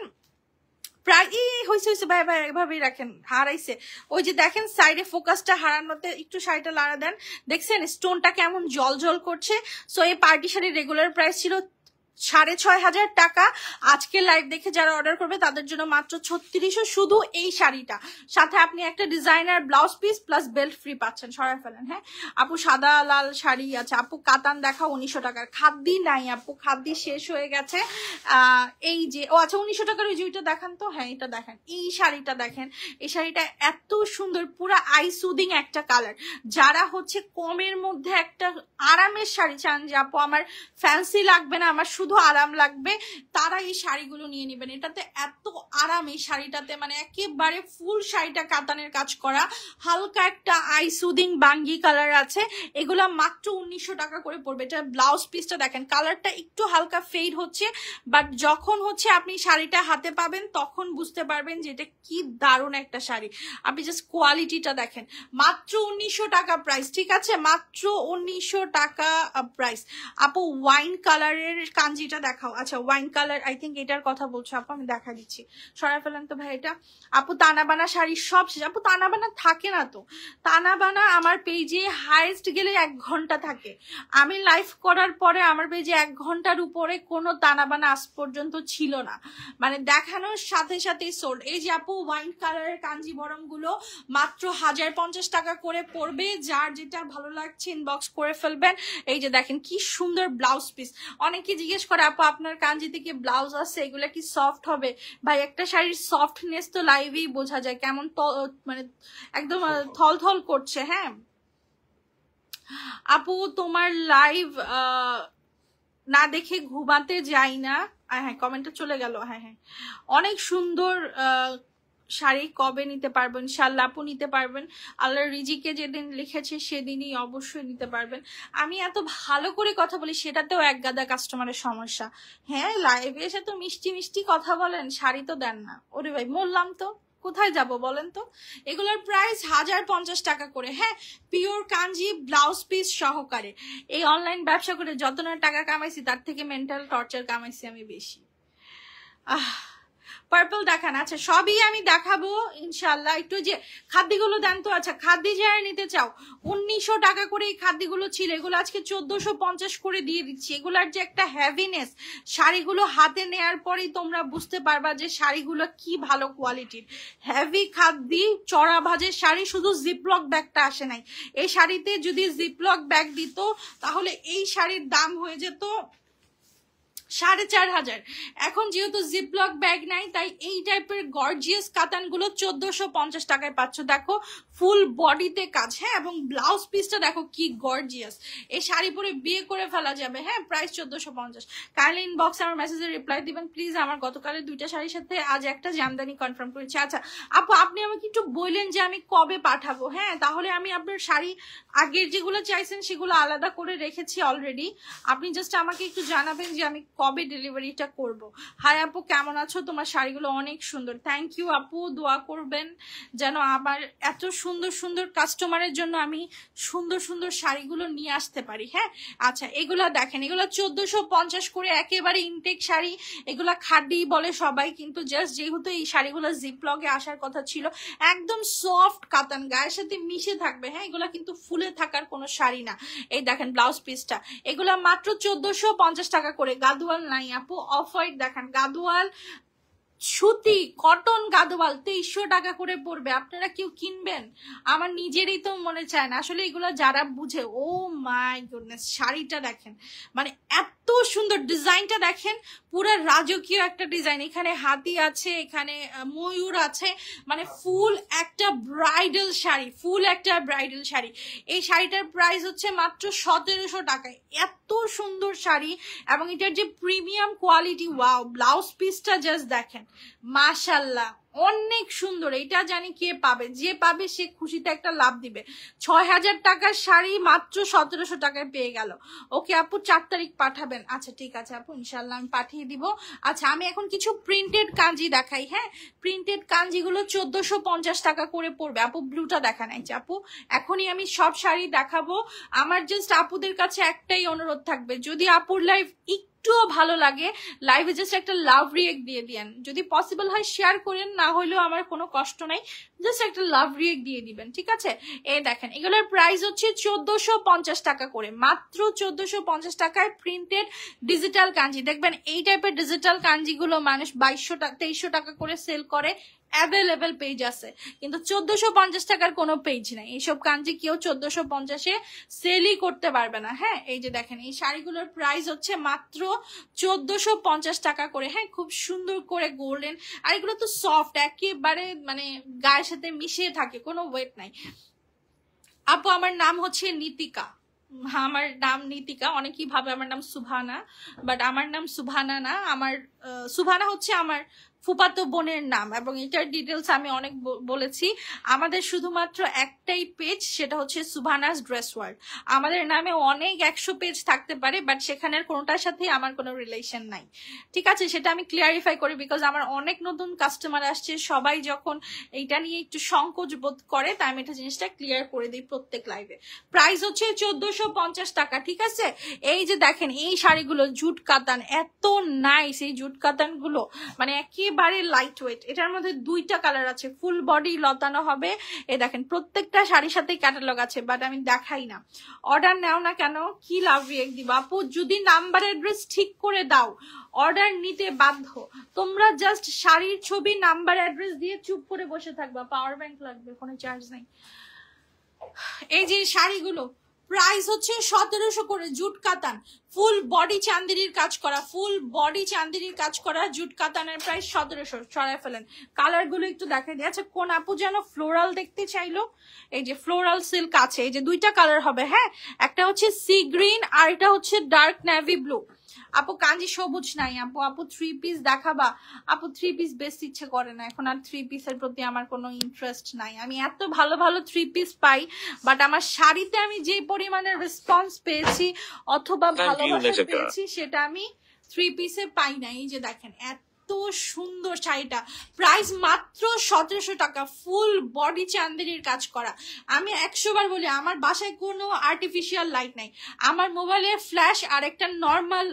প্রায় হয়েছে ভাই ভাই এভাবেই রাখেন, হারাইছে। ওই যে দেখেন সাইডে ফোকাসটা হারানোতে একটু শাড়িটা লাড়া দেন, দেখছেন স্টোনটা কেমন জল জল করছে। সো এই পার্টি শাড়ির রেগুলার প্রাইস ছিল 6,500 টাকা। আজকে লাইভ দেখে যারা অর্ডার করবে তাদের জন্য মাত্র 3600 শুধু এই শাড়িটা। সাথে আপনি একটা designer blouse piece plus belt free পাচ্ছেন, সরাই ফেলেন। হ্যাঁ আপু সাদা লাল শাড়ি আছে। আপু কাতান দেখা 1900 টাকার, খাদ্দি নাই আপু, খাদ্দি শেষ হয়ে গেছে। এই যে ও আচ্ছা 1900 টাকার ওই জুইটা দেখান তো। হ্যাঁ এটা দেখেন, এই শাড়িটা দেখেন, এই শাড়িটা এত সুন্দর, পুরা আই সুদিং একটা কালার। যারা হচ্ছে কমের মধ্যে একটা আরামের শাড়ি চান, যে আপু আমার ফ্যান্সি লাগবে না, আমার শুধু আরাম লাগবে, তারা এই শাড়িগুলো নিয়ে নেবেন। এটাতে এত আরাম এই শাড়িটাতে, মানে একেবারে ফুল শাড়িটা কাতানের কাজ করা, হালকা একটা আই সুদিং বাঙ্গি কালার আছে। এগুলা মাত্র 1900 টাকা করে পড়বে। এটা ব্লাউজ পিসটা দেখেন, কালারটা একটু হালকা ফেড হচ্ছে, বাট যখন হচ্ছে আপনি শাড়িটা হাতে পাবেন তখন বুঝতে পারবেন যে এটা কি দারুণ একটা শাড়ি। আপনি জাস্ট কোয়ালিটিটা দেখেন, মাত্র 1900 টাকা প্রাইস, ঠিক আছে, মাত্র 1900 টাকা প্রাইস। আপু ওয়াইন কালারের কাঞ্জিটা দেখাও। আচ্ছা ওয়াইন কালার, আই থিঙ্ক এটার কথা বলছো আপু, আমি দেখা দিচ্ছি, সরাই ফেলেন তো ভাই এটা। আপু তানাবানা শাড়ি সব শেষ। আপু তানাবানা থাকে না তো, তানাবানা আমার পেজে হাইয়েস্ট গেলে 1 ঘন্টা থাকে। আমি লাইভ করার পরে আমার পেজে 1 ঘন্টার উপরে কোনো তানাবানা আজ পর্যন্ত ছিল না, মানে দেখানোর সাথে সাথেই সোল্ড। এই যে আপু ওয়াইন কালারের কাঞ্জিবরম গুলো মাত্র 1050 টাকা করে পড়বে। যার যেটা ভালো লাগছে ইনবক্স করে ফেলবেন। এই যে দেখেন কি সুন্দর ব্লাউজ পিস। অনেকে জিজ্ঞেস করে আপু আপনার কাঞ্জিতে কি ব্লাউজ আছে, এগুলা কি সফট হবে? ভাই একটা শাড়ির সফটনেস তো লাইভেই বোঝা যায়, কেমন মানে একদম থল থল করছে। হ্যাঁ আপু তোমার লাইভ না দেখে ঘুমাতে যাই না। হ্যাঁ কমেন্টটা চলে গেল। হ্যাঁ হ্যাঁ অনেক সুন্দর শাড়ি, কবে নিতে পারবেন? ইনশাআল্লাহ আপু নিতে পারবেন, আল্লাহর রিজিকে যেদিন লিখেছে সেদিনই অবশ্যই নিতে পারবেন। আমি এত ভালো করে কথা বলি সেটাতেও এক গাদা কাস্টমারের সমস্যা। হ্যাঁ লাইভে এসে তো মিষ্টি মিষ্টি কথা বলেন, শাড়ি তো দেন না। ওরে ভাই বললাম তো, কোথায় যাব বলেন তো? এগুলোর প্রাইস 1050 টাকা করে। হ্যাঁ পিওর কাঞ্জি ব্লাউজ পিস সহকারে। এই অনলাইন ব্যবসা করে যত না টাকা কামাইছি তার থেকে মেন্টাল টর্চার কামাইছি আমি বেশি। পার্পল দেখান। আচ্ছা সবই আমি দেখাবো ইনশাল্লাহ। একটু যে খাদ্যগুলো দেন তো। আচ্ছা খাদ্য যারা নিতে চাও 1900 টাকা করে এই খাদ্যগুলো ছিল, এগুলো আজকে 1450 করে দিয়ে দিচ্ছি। এগুলার যে একটা হ্যাভিনেস, শাড়িগুলো হাতে নেয়ার পরেই তোমরা বুঝতে পারবা যে শাড়িগুলো কি ভালো কোয়ালিটির। হ্যাভি খাদ্য চড়া ভাজের শাড়ি, শুধু জিপলক ব্যাগটা আসে নাই। এই শাড়িতে যদি জিপলক ব্যাগ দিত তাহলে এই শাড়ির দাম হয়ে যেত 4500। এখন যেহেতু জিপলক ব্যাগ নাই তাই এই টাইপের গর্জিয়াস কাতানগুলো 1450 টাকায় পাচ্ছ। দেখো ফুল বডিতে কাজ। হ্যাঁ এবং ব্লাউজ পিসটা দেখো কি গর্জিয়াস। এই শাড়ি পরে বিয়ে করে ফেলা যাবে। হ্যাঁ প্রাইস 1450। কাইন্ডলি ইনবক্স আমার মেসেজে রিপ্লাই দিবেন প্লিজ। আমার গতকালের 2টা শাড়ির সাথে আজ একটা জামদানি কনফার্ম করেছি। আচ্ছা আপু আপনি আমাকে একটু বললেন যে আমি কবে পাঠাবো। হ্যাঁ তাহলে আমি আপনার শাড়ি আগের যেগুলো চাইছেন সেগুলো আলাদা করে রেখেছি অলরেডি। আপনি জাস্ট আমাকে একটু জানাবেন যে আমি কবে ডেলিভারিটা করব। হাই আপু কেমন আছো? তোমার শাড়িগুলো অনেক সুন্দর। থ্যাংক ইউ আপু, দোয়া করবেন যেন আবার এত সুন্দর সুন্দর কাস্টমারের জন্য আমি সুন্দর সুন্দর শাড়িগুলো নিয়ে আসতে পারি। হ্যাঁ আচ্ছা এগুলা দেখেন, এগুলো 1450 করে একেবারে ইনটেক শাড়ি। এগুলা খাড্ডি বলে সবাই, কিন্তু জাস্ট যেহেতু এই শাড়িগুলো জিপলগে আসার কথা ছিল, একদম সফট কাতান, গায়ের সাথে মিশে থাকবে। হ্যাঁ এগুলা কিন্তু ফুলে থাকার কোনো শাড়ি না। এই দেখেন ব্লাউজ পিসটা, এগুলা মাত্র 1450 টাকা করে। গাদোয়াল নাই আপু, অফ হোয়াইট দেখেন, গাদোয়াল সুতি কটন গাদোয়াল 2300 টাকা করে পড়বে। আপনারা কেউ কিনবেন? আমার নিজেরই তো মনে চায় না আসলে। এগুলো যারা বুঝে, ও মাই গুডনেস শাড়িটা দেখেন, মানে এত সুন্দর ডিজাইনটা দেখেন, পুরো রাজকীয় একটা ডিজাইন। এখানে হাতি আছে, এখানে ময়ূর আছে, মানে ফুল একটা ব্রাইডাল শাড়ি, ফুল একটা ব্রাইডাল শাড়ি। এই শাড়িটার প্রাইস হচ্ছে মাত্র 1700 টাকায়। এত সুন্দর শাড়ি এবং এটার যে প্রিমিয়াম কোয়ালিটি, ওয়াও। ব্লাউজ পিসটা জাস্ট দেখেন, মাশাল্লাহ অনেক সুন্দর। এটা জানি কে পাবে, যে পাবে সে খুশিতে একটা লাভ দিবে। ৬,০০০ টাকার শাড়ি মাত্র ১৭০০ টাকায় পেয়ে গেল। ওকে আপু ৪ তারিখ পাঠাবেন? আচ্ছা ঠিক আছে আপু, ইনশাল্লাহ আমি পাঠিয়ে দিব। আচ্ছা আমি এখন কিছু প্রিন্টেড কাঞ্জি দেখাই। হ্যাঁ, প্রিন্টেড কাঞ্জিগুলো ১৪৫০ টাকা করে পড়বে। আপু ব্লুটা দেখা নাই আপু, এখনই আমি সব শাড়ি দেখাবো। আমার জাস্ট আপুদের কাছে একটাই অনুরোধ থাকবে, যদি আপুর লাইভ একটুও ভালো লাগে লাইভে জাস্ট একটা লাভ রিয়েক্ট দিয়ে দিয়েন, যদি পসিবল হয় শেয়ার করেন, না হলেও আমার কোনো কষ্ট নাই, জাস্ট একটা লাভ রিয়েক্ট দিয়ে দিবেন, ঠিক আছে? এই দেখেন এগুলোর প্রাইস হচ্ছে ১৪৫০ টাকা করে, মাত্র ১৪৫০ টাকায় প্রিন্টেড ডিজিটাল কাঞ্জি। দেখবেন এই টাইপের ডিজিটাল কাঞ্জিগুলো মানুষ ২২০০ টাকা ২৩০০ টাকা করে সেল করে, অ্যাভেলেবেল পেজ আছে, কিন্তু ১৪৫০ টাকার কোনো পেজ নাই। এইসব কাঞ্জি কেউ ১৪৫০-এ সেলই করতে পারবে না। হ্যাঁ, এই যে দেখেন এই শাড়িগুলোর প্রাইস হচ্ছে মাত্র ১৪৫০ টাকা করে। হ্যাঁ, খুব সুন্দর করে গোল্ডেন, আর এগুলো তো সফট, একেবারে মানে গায়ের সাথে মিশিয়ে থাকে, কোনো ওয়েট নাই। আপু আমার নাম হচ্ছে নীতিকা। আমার নাম নীতিকা, অনেকেই ভাবে আমার নাম সুভানা, বাট আমার নাম সুভানা না। আমার সুভানা হচ্ছে আমার ফুফাতো বোনের নাম, এবং এটার ডিটেলস আমি অনেক বলেছি। আমাদের শুধুমাত্র একটাই পেজ, সেটা হচ্ছে সুভানাস ড্রেস ওয়ার্ল্ড। আমাদের নামে অনেক ১০০ পেজ থাকতে পারে, বাট সেখানের কোনোটার সাথে আমার কোনো রিলেশন নাই, ঠিক আছে? সেটা আমি ক্লিয়ারিফাই করি, বিকজ আমার অনেক নতুন কাস্টমার আসছে, সবাই যখন এইটা নিয়ে একটু সংকোচ বোধ করে, তাই আমি এটা জিনিসটা ক্লিয়ার করে দিই প্রত্যেক লাইভে। প্রাইস হচ্ছে ১৪৫০ টাকা, ঠিক আছে? এই যে দেখেন এই শাড়িগুলো জুট কাতান, এত নাইস এই জুট কাতান গুলো, মানে একেবারে লাইট ওয়েট। এটার মধ্যে 2টা কালার আছে, ফুল বডি লতানো হবে। এই দেখেন প্রত্যেকটা শাড়ির সাথে ক্যাটালগ আছে, বাট আমি দেখাই না। অর্ডার নেও না কেন, কি লাভ রিয়েক্ট দিব? আপু যদি নাম্বার অ্যাড্রেস ঠিক করে দাও অর্ডার নিতে বাধ্য। তোমরা জাস্ট শাড়ির ছবি নাম্বার অ্যাড্রেস দিয়ে চুপ করে বসে থাকবা। পাওয়ার ব্যাংক লাগবে, কোনো চার্জ নাই। এই যে শাড়িগুলো প্রাইস হচ্ছে ১৭০০ করে, জুট কাতান, ফুল বডি চান্দেরির কাজ করা, ফুল বডি চান্দেরির কাজ করা জুট কাতানের প্রাইস ১৭০০। ছড়ায় ফেলেন, কালার গুলো একটু দেখাই দিয়ে। আচ্ছা কোন আপু যেন ফ্লোরাল দেখতে চাইলো, এই যে ফ্লোরাল সিল্ক আছে, এই যে 2টা কালার হবে। হ্যাঁ, একটা হচ্ছে সি গ্রিন আর এটা হচ্ছে ডার্ক নেভি ব্লু। আপু কাঞ্জি সবুজ নাই আপু, আপু 3 পিস দেখাবা? আপু 3 পিস বেশ ইচ্ছে করে না এখন, আর 3 পিসের প্রতি আমার কোনো ইন্টারেস্ট নাই। আমি এত ভালো ভালো 3 পিস পাই, বাট আমার শাড়িতে আমি যে পরিমাণের রেসপন্স পেয়েছি অথবা ভালোবাসা পেয়েছি সেটা আমি 3 পিসে পাই না। এই যে দেখেন এত সুন্দর শাড়িটা, প্রাইস মাত্র ১৭০০ টাকা, ফুল বডি চান্দেরির কাজ করা। আমি ১০০ বার বলি আমার বাসায় কোনো আর্টিফিশিয়াল লাইট নাই, আমার মোবাইলের ফ্ল্যাশ আর একটা normal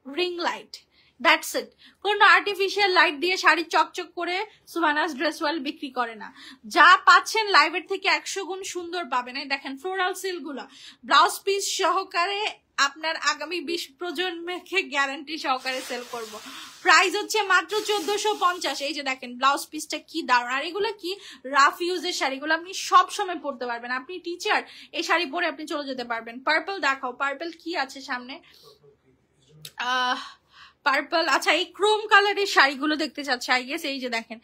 ring light, that's it. কোনো আর্টিফিশিয়াল লাইট দিয়ে শাড়ি চকচক করে সুভানাস ড্রেস ওয়ার্ল্ড বিক্রি করে না। যা পাচ্ছেন লাইভের থেকে ১০০ গুণ সুন্দর পাবেন। এই দেখেন ফ্লোরাল সিল্ক গুলো ব্লাউজ পিস সহকারে আপনার আগামী ২০ প্রজন্মকে গ্যারান্টি সহকারে সেল করব। প্রাইস হচ্ছে মাত্র ১৪৫০। এই যে দেখেন ব্লাউজ পিসটা কি দারুণ, আর এগুলো কি রাফ ইউজের শাড়িগুলো আপনি সব সময় পরতে পারবেন। আপনি টিচার, এই শাড়ি পরে আপনি চলে যেতে পারবেন। পার্পল দেখাও, পার্পল কি আছে সামনে? পার্পল, আচ্ছা এই ক্রোম কালারের শাড়িগুলো দেখতে চাচ্ছে আই গেস। এই যে দেখেন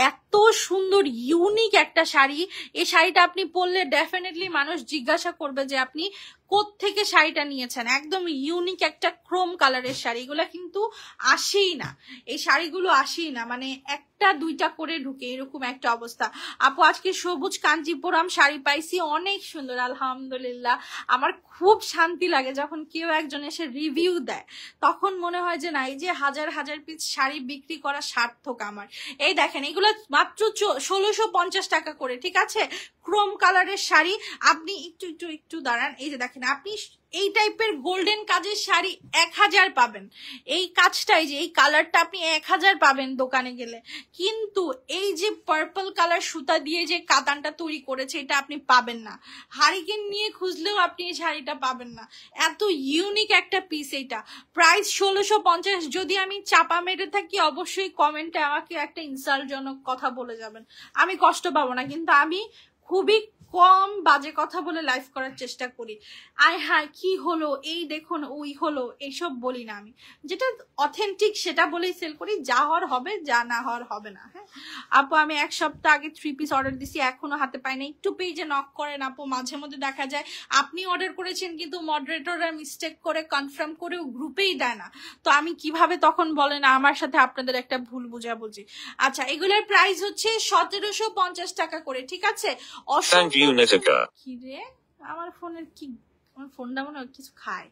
এত সুন্দর ইউনিক একটা শাড়ি, এই শাড়িটা আপনি পরলে ডেফিনেটলি মানুষ জিজ্ঞাসা করবে যে আপনি কোত্থেকে শাড়িটা নিয়েছেন। একদম ইউনিক একটা ক্রোম কালারের শাড়ি, এগুলো কিন্তু আসেই না, এই শাড়িগুলো আসেই না, মানে একটা 2টা করে ঢুকে এরকম একটা অবস্থা। আপু আজকে সবুজ কাঞ্জিপুরম শাড়ি পাইছি, অনেক সুন্দর আলহামদুলিল্লাহ। আমার খুব শান্তি লাগে যখন কেউ একজন এসে রিভিউ দেয়, তখন মনে হয় যে না এই যে হাজার হাজার পিস শাড়ি বিক্রি করা সার্থক আমার। এই দেখেন এগুলো মাত্র ১৬৫০ টাকা করে, ঠিক আছে? ক্রোম কালারের শাড়ি, আপনি একটু দাঁড়ান। এই যে দেখেন আপনি এই টাইপের গোল্ডেন কাজের শাড়ি ১০০০ পাবেন, এই কাজটাই যে এই কালারটা আপনি ১০০০ পাবেন দোকানে গেলে, কিন্তু এই যে পার্পল কালার সুতা দিয়ে যে কাতানটা তৈরি করেছে এটা আপনি পাবেন না। হারিকেন নিয়ে খুঁজলেও আপনি এই শাড়িটা পাবেন না, এত ইউনিক একটা পিস। এইটা প্রাইস ১৬৫০। যদি আমি চাপা মেরে থাকি অবশ্যই কমেন্টে আমাকে একটা ইনসাল্টজনক কথা বলে যাবেন, আমি কষ্ট পাবো না, কিন্তু আমি খুবই কম বাজে কথা বলে লাইভ করার চেষ্টা করি। আয় হায় কি হলো, এই দেখুন ওই হলো, এইসব বলি না আমি। যেটা অথেন্টিক সেটা বলেই সেল করি, যা হওয়ার হবে, যা না হওয়ার হবে না। হ্যাঁ আপু, আমি 1 সপ্তাহ আগে 3 পিস অর্ডার দিছি, এখনো হাতে পাই না। একটু পেজে নক করেন আপু, মাঝে মধ্যে দেখা যায় আপনি অর্ডার করেছেন কিন্তু মডারেটররা মিস্টেক করে কনফার্ম করেও গ্রুপেই দেয় না। তো আমি কিভাবে তখন বলেন আমার সাথে আপনাদের একটা ভুল বুঝাবুঝি। আচ্ছা, এগুলোর প্রাইস হচ্ছে 1750 টাকা করে, ঠিক আছে? কি রে আমার ফোনের কি, আমার ফোনটা মনে হয় কিছু খায়।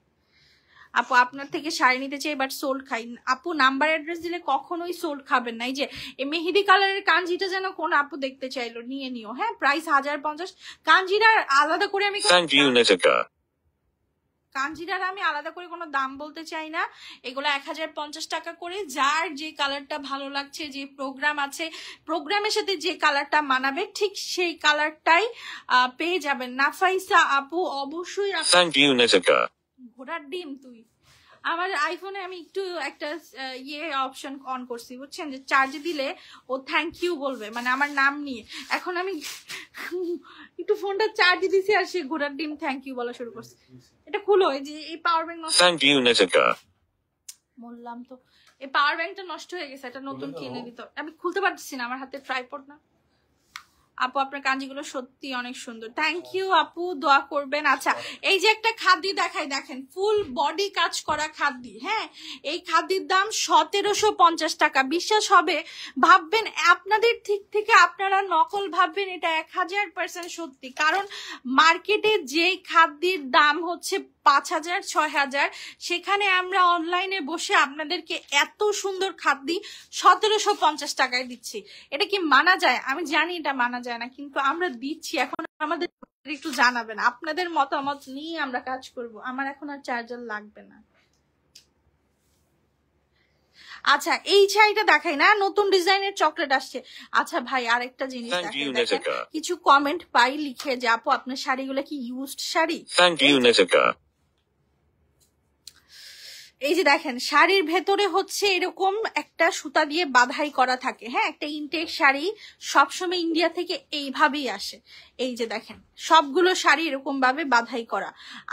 আপু আপনার থেকে শাড়ি নিতে চাই বাট সোল্ড খাই। আপু নাম্বার অ্যাড্রেস দিলে কখনোই সোল্ড খাবেন না। এই যে এই মেহেদি কালারের কাঞ্জিটা যেন কোন আপু দেখতে চাইলো, নিয়ে নিও। হ্যাঁ প্রাইস 1050। কাঞ্জিটার আলাদা করে আমি কাঞ্জিটার আমি আলাদা করে কোনো দাম বলতে চাই না। এগুলো 1050 টাকা করে। যার যে কালারটা ভালো লাগছে, যে প্রোগ্রাম আছে, প্রোগ্রামের সাথে যে কালারটা মানাবে ঠিক সেই কালারটাই পেয়ে যাবেন। নাফাইসা আপু অবশ্যই। ঘোড়ার ডিম তুই। আমার আইফোনে আমি একটু একটা অপশন অন করছি বুঝছেন, যে চার্জে দিলে ও থ্যাংক ইউ বলবে, মানে আমার নাম নিয়ে। এখন আমি একটু ফোনটা চার্জে দিছি আর সে ঘোড়ার ডিম থ্যাংক ইউ বলা শুরু করছে। এটা খুলো, এই যে এই পাওয়ার ব্যাংক বললাম তো, এই পাওয়ার ব্যাংকটা নষ্ট হয়ে গেছে, এটা নতুন কিনে দিত। আমি খুলতে পারছি না, আমার হাতে ট্রাইপড না। আপু আপনার কাঞ্জিগুলো সত্যি অনেক সুন্দর, থ্যাংক ইউ আপু, দোয়া করবেন। আচ্ছা, এই যে একটা খাদ্য দেখাই, দেখেন ফুল বডি কাজ করা খাদ্য। হ্যাঁ এই খাদ্যের দাম 1750 টাকা। বিশ্বাস হবে, ভাববেন আপনাদের ঠিক থেকে আপনারা নকল ভাববেন, এটা 1000% সত্যি। কারণ মার্কেটে যে খাদ্যের দাম হচ্ছে 5000 6000, সেখানে আমরা অনলাইনে বসে আপনাদেরকে এত সুন্দর খাদ্য 1750 টাকায় দিচ্ছি। এটা কি মানা যায়? আমি জানি এটা মানা যায় না, কিন্তু আমরা দিচ্ছি। এখন আমাদের একটু জানাবেন, আপনাদের মতামত নিয়ে আমরা কাজ করব। আমার এখন আর চার্জার লাগবে না। আচ্ছা এই শাড়িটা দেখাই না, নতুন ডিজাইনের চকলেট আসছে। আচ্ছা ভাই আরেকটা জিনিস দেখেন, কিছু কমেন্ট পাই লিখে যে আপু আপনার শাড়িগুলো কি ইউজড শাড়ি? এই যে দেখেন শাড়ির ভেতরে হচ্ছে এরকম একটা সুতা দিয়ে বাঁধাই করা থাকে। হ্যাঁ একটা ইনটেক শাড়ি সবসময় ইন্ডিয়া থেকে এইভাবেই আসে। এই যে দেখেন সবগুলো শাড়ি এরকম ভাবে বাঁধাই করা।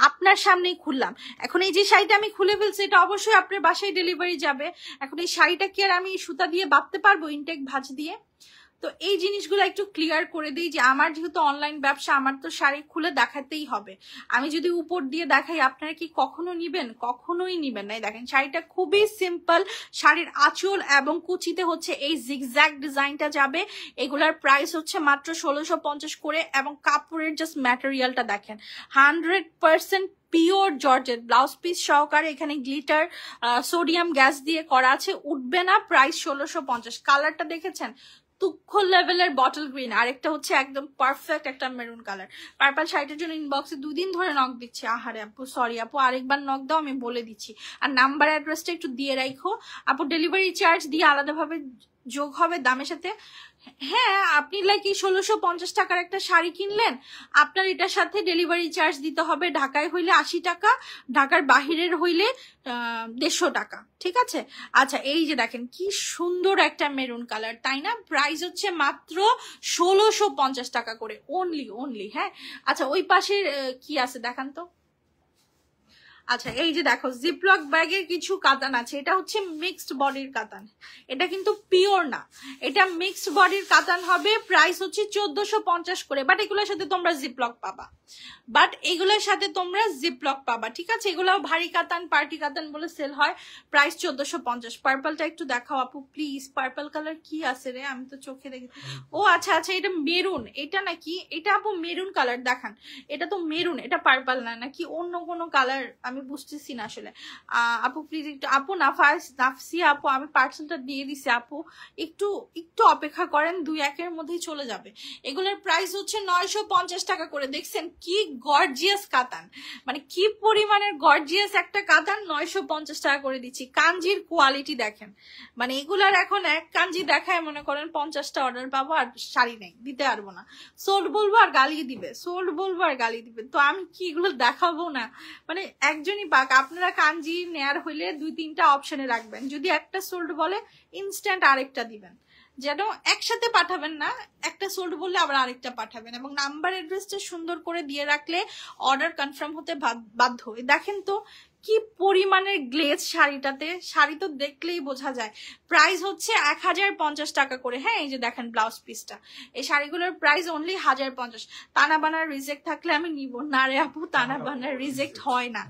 আপনার সামনেই খুললাম। এখন এই যে শাড়িটা আমি খুলে ফেলছি, এটা অবশ্যই আপনার বাসায় ডেলিভারি যাবে। এখন এই শাড়িটা কি আর আমি সুতা দিয়ে বাঁধতে পারবো ইনটেক ভাঁজ দিয়ে? তো এই জিনিসগুলো একটু ক্লিয়ার করে দিই যে আমার যেহেতু অনলাইন ব্যবসা, আমার তো শাড়ি খুলে দেখাতেই হবে। আমি যদি উপর দিয়ে দেখাই আপনারা কি কখনো নিবেন? কখনোই নিবেন না। দেখেন শাড়িটা খুবই সিম্পল, শাড়ির আঁচল এবং কুচিতে হচ্ছে এই জিগজ্যাগ ডিজাইনটা যাবে। এগুলার প্রাইস হচ্ছে মাত্র 1650 করে। এবং কাপড়ের জাস্ট ম্যাটেরিয়ালটা দেখেন 100% পিওর জর্জেট, ব্লাউজ পিস সহকারে। এখানে গ্লিটার সোডিয়াম গ্যাস দিয়ে করা আছে, উঠবে না। প্রাইস 1650। কালারটা দেখেছেন তুক্ষ লেভেলের বটল গ্রিন, আরেকটা হচ্ছে একদম পারফেক্ট একটা মেরুন কালার। পার্পল শাড়িটার জন্য ইনবক্সে 2 দিন ধরে নক দিচ্ছি। আহারে আপু সরি আপু, আরেকবার নক দাও, আমি বলে দিচ্ছি। আর নাম্বার অ্যাড্রেসটা একটু দিয়ে রাখো আপু, ডেলিভারি চার্জ দিয়ে আলাদাভাবে যোগ হবে দামের সাথে। হ্যাঁ আপনি লাইক 1650 টাকার একটা শাড়ি কিনলেন, আপনার এটার সাথে ডেলিভারি চার্জ দিতে হবে। ঢাকায় হইলে 80 টাকা, ঢাকার বাহিরের হইলে 150 টাকা, ঠিক আছে? আচ্ছা এই যে দেখেন কি সুন্দর একটা মেরুন কালার, তাই না? প্রাইস হচ্ছে মাত্র 1650 টাকা করে, অনলি। হ্যাঁ আচ্ছা ওই পাশের কি আছে দেখান তো। আচ্ছা এই যে দেখো জিপলক ব্যাগের কিছু কাতান আছে, এটা হচ্ছে মিক্সড বডির কাতান, এটা কিন্তু পিওর না, এটা মিক্সড বডির কাতান হবে। প্রাইস হচ্ছে 1450 করে। বাট এগুলোর সাথে তোমরা জিপলক পাবা, ঠিক আছে? এগুলো ভারী কাতান, পার্টি কাতান বলে সেল হয়। প্রাইস 1450। পার্পলটা একটু দেখাও আপু প্লিজ, পার্পল কালার কি আছে রে, আমি তো চোখে দেখি। ও আচ্ছা এটা মেরুন, এটা নাকি এটা আপু মেরুন কালার দেখান। এটা তো মেরুন, এটা পার্পল না, নাকি অন্য কোনো কালার আমি বুঝতেছি না আসলে। আপু প্লিজ একটু, আপু নাফসিয়া আপু আমি পার্সেলটা দিয়ে দিছি আপু, একটু অপেক্ষা করেন, 2-1 এর মধ্যেই চলে যাবে। এগুলোর প্রাইস হচ্ছে 950 টাকা করে। দেখছেন কি গর্জিয়াস কাতান, মানে কি পরিমাণের গর্জিয়াস একটা কাতান, 950 টাকা করে দিচ্ছি। কাঞ্জির কোয়ালিটি দেখেন, মানে এগুলার এখন এক কাঞ্জি দেখায় মনে করেন 50টা অর্ডার পাবো আর শাড়ি নেই, দিতে পারবো না। সোল্ড বলবো আর গালি দিবে, তো আমি কি এগুলো দেখাবো না? মানে একজনই পাক। আপনারা কাঞ্জি নেয়ার হইলে 2-3টা অপশনে রাখবেন, যদি একটা সোল্ড বলে ইনস্ট্যান্ট আরেকটা দিবেন। যেন একসাথে পাঠাবেন না, একটা সোল্ড বললে আবার আরেকটা পাঠাবেন, এবং নাম্বার অ্যাড্রেসটা সুন্দর করে দিয়ে রাখলে অর্ডার কনফার্ম হতে বাধ্য। দেখেন তো কি পরিমাণের গ্লেজ শাড়িটাতে, শাড়ি তো দেখলেই বোঝা যায়। প্রাইস হচ্ছে 1050 টাকা করে। হ্যাঁ, এই যে দেখেন ব্লাউজ পিসটা, এই শাড়িগুলোর প্রাইস অনলি 1050। তানা বানার রিজেক্ট থাকলে আমি নিব না রে আপু, তানা বানার রিজেক্ট হয় না,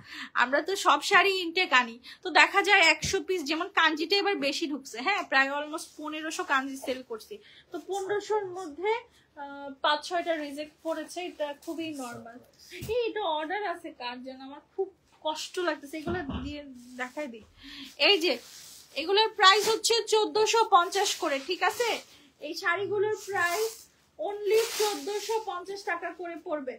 আমরা তো সব শাড়ি ইনটেক আনি। তো দেখা যায় 100 পিস, যেমন কাঞ্জিটা এবার বেশি ঢুকছে, হ্যাঁ প্রায় অলমোস্ট 1500 কাঞ্জি সেল করছি, তো 1500-র মধ্যে 5-6টা রিজেক্ট পড়েছে, এটা খুবই নর্মাল। এটা অর্ডার আছে কার যেন, আমার খুব কষ্ট লাগতেছে, এগুলো দিয়ে দেখাই দিই। এই যে এগুলোর প্রাইস হচ্ছে 1450 করে, ঠিক আছে? এই শাড়িগুলোর প্রাইস অনলি 1450 টাকা করে পড়বে।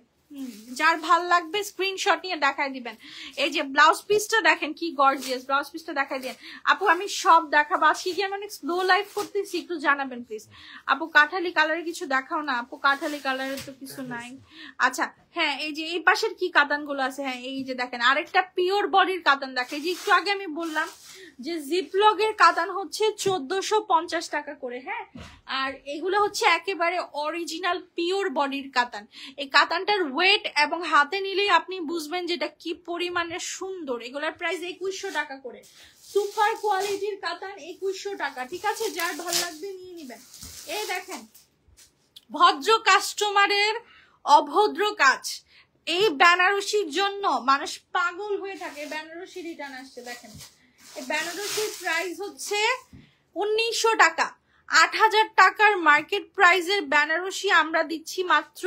যার ভাল লাগবে স্ক্রিনশট নিয়ে দেখাই দিবেন। এই যে ব্লাউজ পিসটা দেখেন কি গর্জিয়াস, ব্লাউজ পিসটা দেখাই দেন আপু। আমি সব দেখাবো আজকে, কি আমি অনেক স্লো লাইফ করতেছি, একটু জানাবেন প্লিজ আপু। কাঠালি কালারের কিছু দেখাও না আপু, কাঠালি কালারের তো কিছু নাই। আচ্ছা হ্যাঁ, এই যে এই পাশের কি কাতান গুলো আছে, হ্যাঁ এই যে দেখেন আরেকটা পিওর বডির কাতান দেখে, যে একটু আগে আমি বললাম যে জিপলগের কাতান হচ্ছে 1450 টাকা করে। হ্যাঁ, আর এগুলো হচ্ছে একেবারে অরিজিনাল পিওর বডির কাতান। এই কাতানটার ওয়েট এবং হাতে নিলেই আপনি বুঝবেন যেটা কি পরিমাণে সুন্দর। এগুলোর প্রাইস 2100 টাকা করে। সুপার কোয়ালিটির কাতান 2100 টাকা, ঠিক আছে? যার ভালো লাগবে নিয়ে নিবেন। এই দেখেন ভদ্র কাস্টমারের অভদ্র কাজ, এই বেনারসির জন্য মানুষ পাগল হয়ে থাকে। বেনারসি রিটার্ন আসছে, দেখেন এই বেনারসির প্রাইস হচ্ছে 1900 টাকা। 8000 টাকার মার্কেট প্রাইসের বেনারসি আমরা দিচ্ছি মাত্র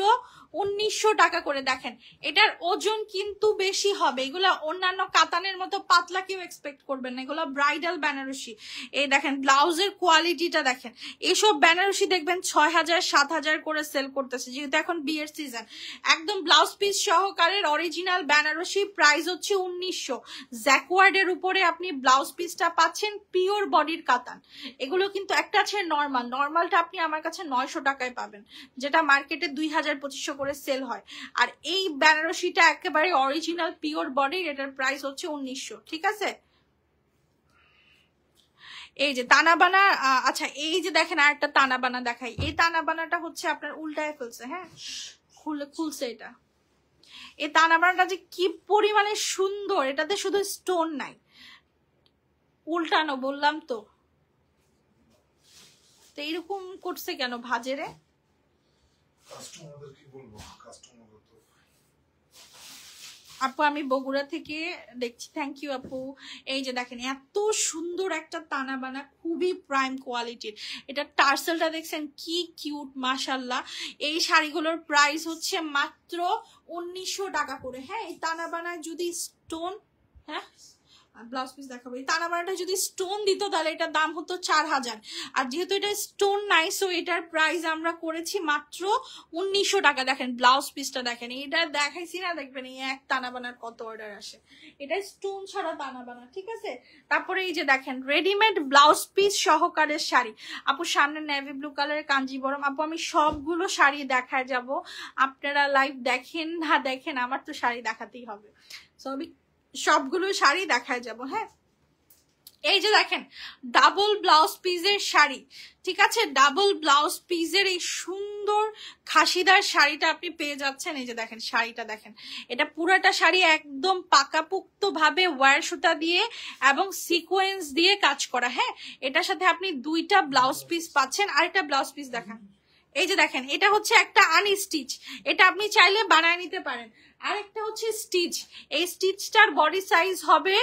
1900 টাকা করে। দেখেন এটার ওজন কিন্তু বেশি হবে, এগুলা অন্যান্য কাতানের মতো পাতলা কেউ এক্সপেক্ট করবেন না, এগুলো ব্রাইডাল বেনারসি। এই দেখেন ব্লাউজের কোয়ালিটিটা দেখেন, এসব বেনারসি দেখবেন 6000 7000 করে সেল করতেছে, যেহেতু এখন বিয়ের সিজন। একদম ব্লাউজ পিস সহকারের অরিজিনাল বেনারসি, প্রাইস হচ্ছে 1900। জ্যাকওয়ার্ডের উপরে আপনি ব্লাউজ পিসটা পাচ্ছেন, পিওর বডির কাতান। এগুলো কিন্তু একটা আছে নর্মাল, নর্মালটা আপনি আমার কাছে 900 টাকায় পাবেন, যেটা মার্কেটে 2000-2500 করে সেল হয়। আর এই বেনারসিটা একেবারে অরিজিনাল পিওর বডির, এটার প্রাইস হচ্ছে 1900, ঠিক আছে? এই যে তানাবানা, আচ্ছা এই যে দেখেন আর একটা তানাবানা দেখাই। এই তানাবানাটা হচ্ছে আপনার উল্টায় ফেলছে, হ্যাঁ খুলছে এটা। এই তানাবানাটা যে কি পরিমাণে সুন্দর, এটাতে শুধু স্টোন নাই, উল্টানো বললাম তো। তো এইরকম করছে কেন ভাজেরে? আপু আমি বগুড়া থেকে দেখছি, থ্যাংক ইউ আপু। এই যে দেখেন এত সুন্দর একটা তানা বানা, খুবই প্রাইম কোয়ালিটির। এটা টার্সেলটা দেখছেন কি কিউট, মাশাল্লাহ। এই শাড়িগুলোর প্রাইস হচ্ছে মাত্র 1900 টাকা করে। হ্যাঁ, এই তানা বানায় যদি স্টোন, হ্যাঁ ব্লাউজ পিস দেখাবো, এই তানাবানাটা যদি স্টোন দিত তাহলে এটার দাম হতো 4000। আর যেহেতু এটা স্টোন নাই, সো এটার প্রাইস আমরা করেছি মাত্র 1900 টাকা। দেখেন ব্লাউজ পিসটা দেখেন, এটা দেখাইছি না, দেখবেন এই এক তানাবানার কত অর্ডার আসে। এটা স্টোন ছাড়া তানাবানা, ঠিক আছে? তারপরে এই যে দেখেন রেডিমেড ব্লাউজ পিস সহকারের শাড়ি। আপু সামনে নেভি ব্লু কালারের কাঞ্জিবরম। আপু আমি সবগুলো শাড়ি দেখায় যাব, আপনারা লাইভ দেখেন না দেখেন, আমার তো শাড়ি দেখাতেই হবে। সো আমি সবগুলো শাড়ি দেখায় যাব। হ্যাঁ, এই যে দেখেন ডাবল ব্লাউজ পিসের শাড়ি, ঠিক আছে? ডাবল ব্লাউজ পিসের এই সুন্দর খাসিদার শাড়িটা আপনি পেয়ে যাচ্ছেন। এই যে দেখেন শাড়িটা দেখেন, এটা পুরাটা শাড়ি একদম পাকাপোক্ত ভাবে ওয়্যার সুতা দিয়ে এবং সিকোয়েন্স দিয়ে কাজ করা। হ্যাঁ, এটার সাথে আপনি 2টা ব্লাউজ পিস পাচ্ছেন। আরেকটা ব্লাউজ পিস দেখান, এই যে দেখেন এটা হচ্ছে একটা আনস্টিচ, এটা আপনি চাইলে বানায় নিতে পারেন। আরেকটা হচ্ছে স্টিচ, এই স্টিচটার বডি সাইজ হবে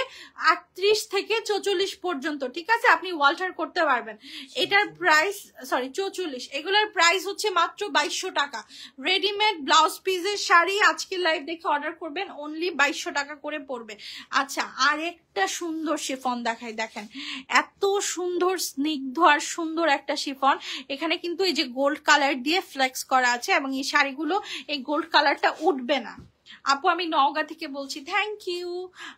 38 থেকে 44 পর্যন্ত, ঠিক আছে? আপনি ওয়াল্টার করতে পারবেন। এটার প্রাইস 44, এগুলোর প্রাইস হচ্ছে মাত্র 2200 টাকা। রেডিমেড ব্লাউজ পিসের শাড়ি আজকে লাইভ দেখে অর্ডার করবেন, অনলি 2200 টাকা করে পড়বে। আচ্ছা আরেকটা সুন্দর শিফন দেখাই, দেখেন এত সুন্দর স্নিগ্ধ আর সুন্দর একটা শিফন। এখানে কিন্তু এই যে গোল্ড কালার দিয়ে ফ্লেক্স করা আছে, এবং এই শাড়িগুলো এই গোল্ড কালারটা উঠবে না। আপু আমি নওগাঁ থেকে বলছি, থ্যাংক ইউ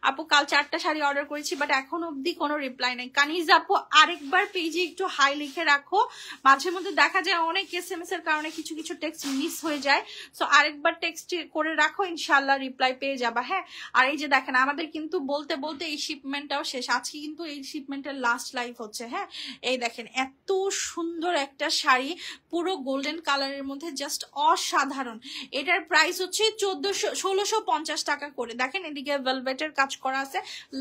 আপু। কাল 4টা শাড়ি অর্ডার করেছি, বাট এখন অবধি কোনো রিপ্লাই নাই। কানিজ আপু আরেকবার পেজে একটু হাই লিখে রাখো, মাঝে মধ্যে দেখা যায় অনেক SMS এর কারণে কিছু কিছু টেক্সট মিস হয়ে যায়। সো আরেকবার টেক্সট করে রাখো, ইনশাল্লাহ রিপ্লাই পেয়ে যাবা। হ্যাঁ, আর এই যে দেখেন আমাদের কিন্তু বলতে বলতে এই শিপমেন্টটাও শেষ, আজকে কিন্তু এই শিপমেন্টের লাস্ট লাইভ হচ্ছে। হ্যাঁ, এই দেখেন এত সুন্দর একটা শাড়ি, পুরো গোল্ডেন কালারের মধ্যে, জাস্ট অসাধারণ। এটার প্রাইস হচ্ছে 1650 টাকা করে। দেখেন এদিকে ভেলভেটের কাজ করা আছে,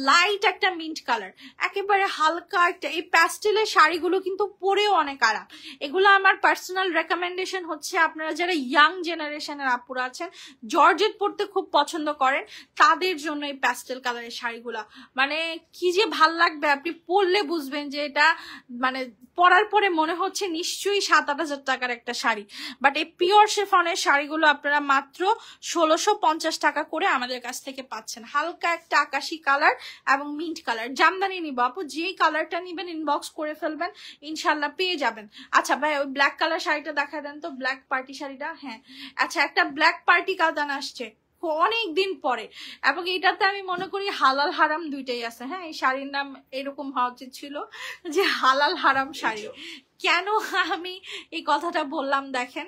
লাইট একটা মিন্ট কালার, একেবারে হালকা একটা। এই প্যাস্টেলের শাড়িগুলো কিন্তু পরেও অনেক আরাম। এগুলো আমার পার্সোনাল রেকমেন্ডেশন হচ্ছে, আপনারা যারা ইয়াং জেনারেশনের আপুরা আছেন, জর্জেট পরতে খুব পছন্দ করেন, তাদের জন্য এই প্যাস্টেল কালারের শাড়িগুলা মানে কি যে ভাল লাগবে, আপনি পরলে বুঝবেন যে এটা মানে পরার পরে মনে হচ্ছে নিশ্চয়ই 7-8 হাজার টাকার একটা শাড়ি। বাট এই পিওর শিফনের শাড়িগুলো আপনারা মাত্র 1650 টাকা করে আমাদের কাছ থেকে পাচ্ছেন। হালকা একটা আকাশি কালার এবং মিন্ট কালার, জামদানি নিব আপু, যেই কালারটা নিবেন ইনবক্স করে ফেলবেন, ইনশাল্লাহ পেয়ে যাবেন। আচ্ছা ভাই ওই ব্ল্যাক কালার শাড়িটা দেখা দেন তো, ব্ল্যাক পার্টি শাড়িটা। হ্যাঁ আচ্ছা, একটা ব্ল্যাক পার্টি কাতান আসছে অনেক দিন পরে, এবং এটাতে আমি মনে করি হালাল হারাম দুইটাই আছে। হ্যাঁ, এই শাড়ির নাম এরকম হওয়া উচিত ছিল যে হালাল হারাম শাড়ি। কেন আমি এই কথাটা বললাম দেখেন,